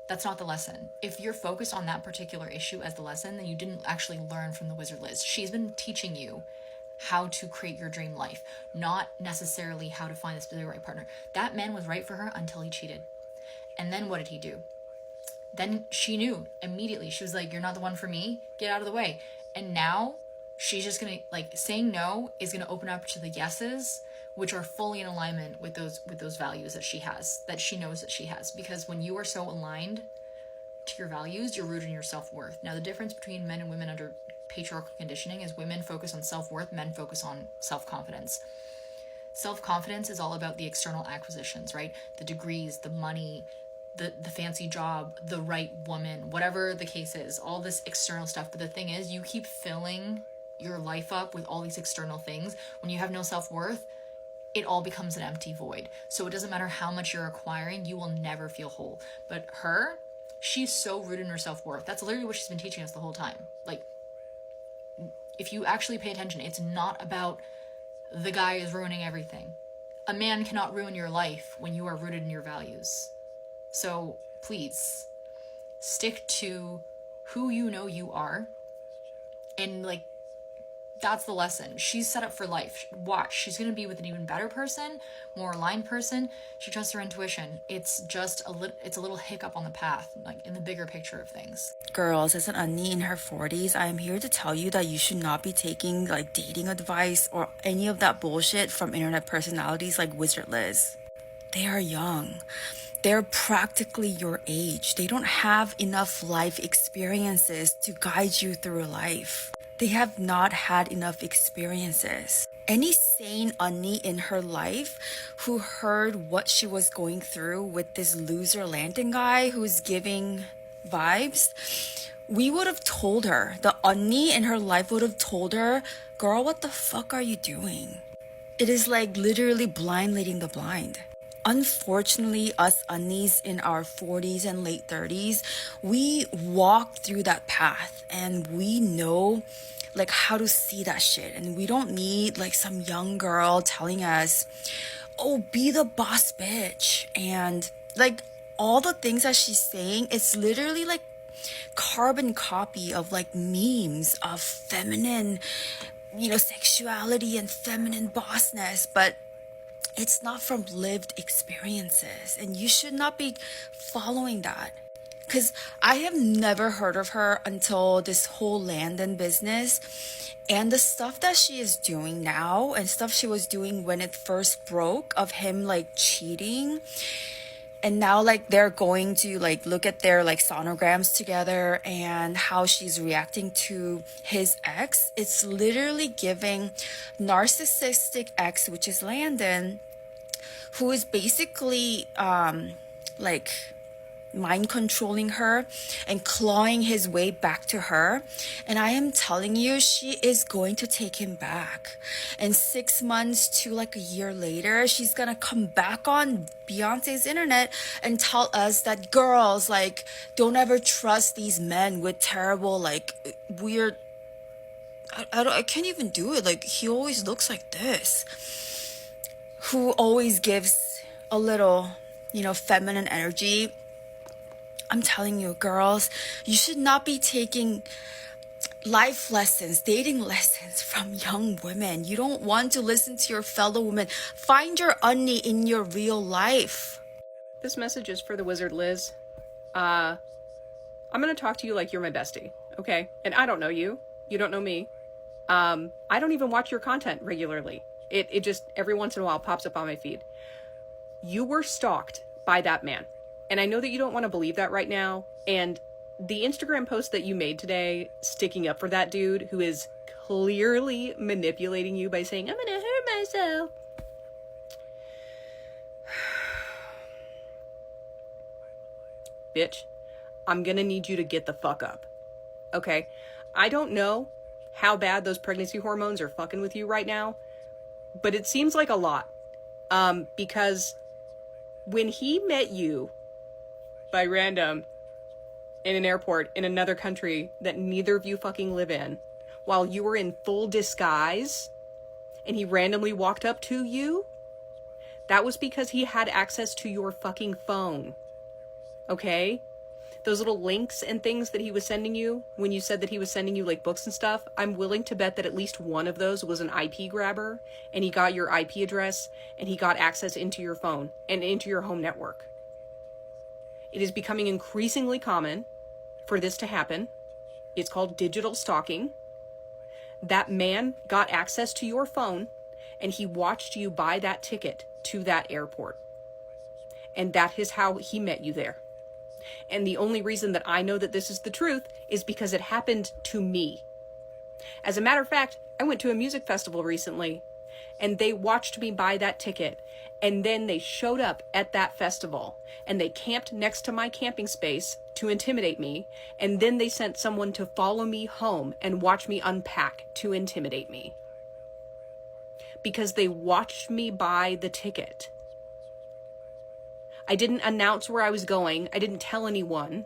That's not the lesson. If you're focused on that particular issue as the lesson, then you didn't actually learn from the Wizard Liz. She's been teaching you how to create your dream life, not necessarily how to find the specific right partner. That man was right for her until he cheated. And then what did he do? Then she knew immediately. She was like, you're not the one for me. Get out of the way. And now she's just going to, like, saying no is going to open up to the yeses, which are fully in alignment with those values that she has, that she knows that she has. Because when you are so aligned to your values, you're rooted in your self-worth. Now, the difference between men and women under patriarchal conditioning is women focus on self-worth, men focus on self-confidence. Self-confidence is all about the external acquisitions, right? The degrees, the money, the fancy job, the right woman, whatever the case is, all this external stuff. But the thing is, you keep filling your life up with all these external things. When you have no self-worth, it all becomes an empty void. So it doesn't matter how much you're acquiring, you will never feel whole. But her, she's so rooted in her self-worth. That's literally what she's been teaching us the whole time. Like, if you actually pay attention, it's not about the guy is ruining everything. A man cannot ruin your life when you are rooted in your values. So please stick to who you know you are, and like that's the lesson. She's set up for life. Watch, she's going to be with an even better person, more aligned person. She trusts her intuition. It's just a little hiccup on the path, like in the bigger picture of things. Girls, as an auntie in her 40s, I am here to tell you that you should not be taking like dating advice or any of that bullshit from internet personalities like Wizard Liz. They are young. They're practically your age. They don't have enough life experiences to guide you through life. They have not had enough experiences. Any sane auntie in her life who heard what she was going through with this loser Landon guy who's giving vibes, we would have told her, the auntie in her life would have told her, girl, what the fuck are you doing? It is like literally blind leading the blind. Unfortunately, us aunties in our 40s and late 30s, we walked through that path and we know like how to see that shit. And we don't need like some young girl telling us, oh, be the boss bitch. And like all the things that she's saying, it's literally like carbon copy of like memes of feminine, sexuality and feminine bossness, but it's not from lived experiences, and you should not be following that. Because I have never heard of her until this whole Landon business, and the stuff that she is doing now and stuff she was doing when it first broke of him like cheating. And now like they're going to like look at their like sonograms together and how she's reacting to his ex. It's literally giving narcissistic ex, which is Landon, who is basically like mind controlling her and clawing his way back to her. And I am telling you, she is going to take him back. And 6 months to like a year later, she's gonna come back on Beyonce's internet and tell us that girls, like, don't ever trust these men with terrible, like, weird. I can't even do it. Like, he always looks like this. Who always gives a little, feminine energy. I'm telling you, girls, you should not be taking life lessons, dating lessons from young women. You don't want to listen to your fellow women. Find your onni in your real life. This message is for the wizard Liz. I'm going to talk to you like you're my bestie, okay? And I don't know you. You don't know me. I don't even watch your content regularly. It just every once in a while pops up on my feed. You were stalked by that man. And I know that you don't want to believe that right now. And the Instagram post that you made today, sticking up for that dude who is clearly manipulating you by saying, I'm going to hurt myself. Bitch, I'm going to need you to get the fuck up. Okay? I don't know how bad those pregnancy hormones are fucking with you right now, but it seems like a lot. Because when he met you by random in an airport in another country that neither of you fucking live in, while you were in full disguise, and he randomly walked up to you, that was because he had access to your fucking phone. Okay? Those little links and things that he was sending you when you said that he was sending you like books and stuff, I'm willing to bet that at least one of those was an IP grabber, and he got your IP address and he got access into your phone and into your home network. It is becoming increasingly common for this to happen. It's called digital stalking. That man got access to your phone and he watched you buy that ticket to that airport. And that is how he met you there. And the only reason that I know that this is the truth is because it happened to me. As a matter of fact, I went to a music festival recently and they watched me buy that ticket. And then they showed up at that festival and they camped next to my camping space to intimidate me. And then they sent someone to follow me home and watch me unpack to intimidate me. Because they watched me buy the ticket. I didn't announce where I was going. I didn't tell anyone.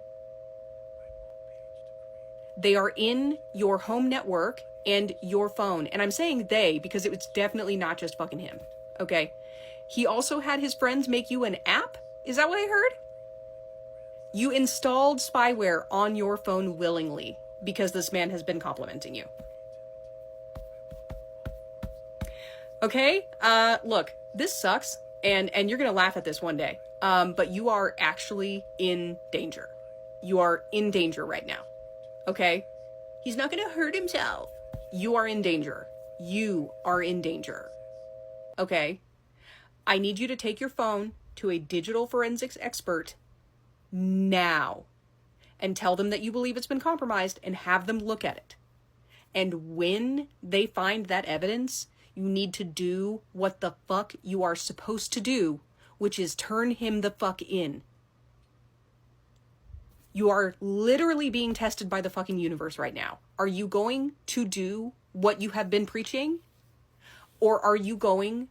They are in your home network and your phone. And I'm saying they because it was definitely not just fucking him. Okay? He also had his friends make you an app? Is that what I heard? You installed spyware on your phone willingly because this man has been complimenting you. Okay? Look, this sucks. And you're going to laugh at this one day. But you are actually in danger. You are in danger right now. Okay? He's not going to hurt himself. You are in danger. You are in danger. Okay? I need you to take your phone to a digital forensics expert now and tell them that you believe it's been compromised and have them look at it. And when they find that evidence, you need to do what the fuck you are supposed to do, which is turn him the fuck in. You are literally being tested by the fucking universe right now. Are you going to do what you have been preaching? Or are you going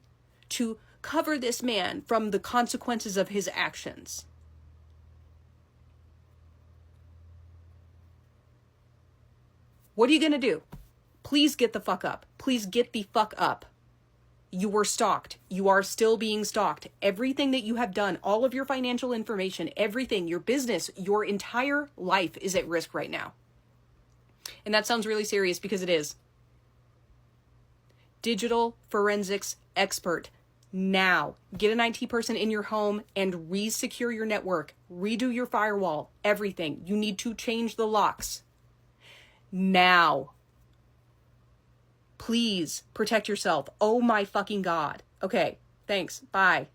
to cover this man from the consequences of his actions? What are you going to do? Please get the fuck up. Please get the fuck up. You were stalked. You are still being stalked. Everything that you have done, all of your financial information, everything, your business, your entire life is at risk right now. And that sounds really serious because it is. Digital forensics expert. Now, get an IT person in your home and re-secure your network. Redo your firewall. Everything. You need to change the locks. Now. Please protect yourself. Oh my fucking God. Okay, thanks. Bye.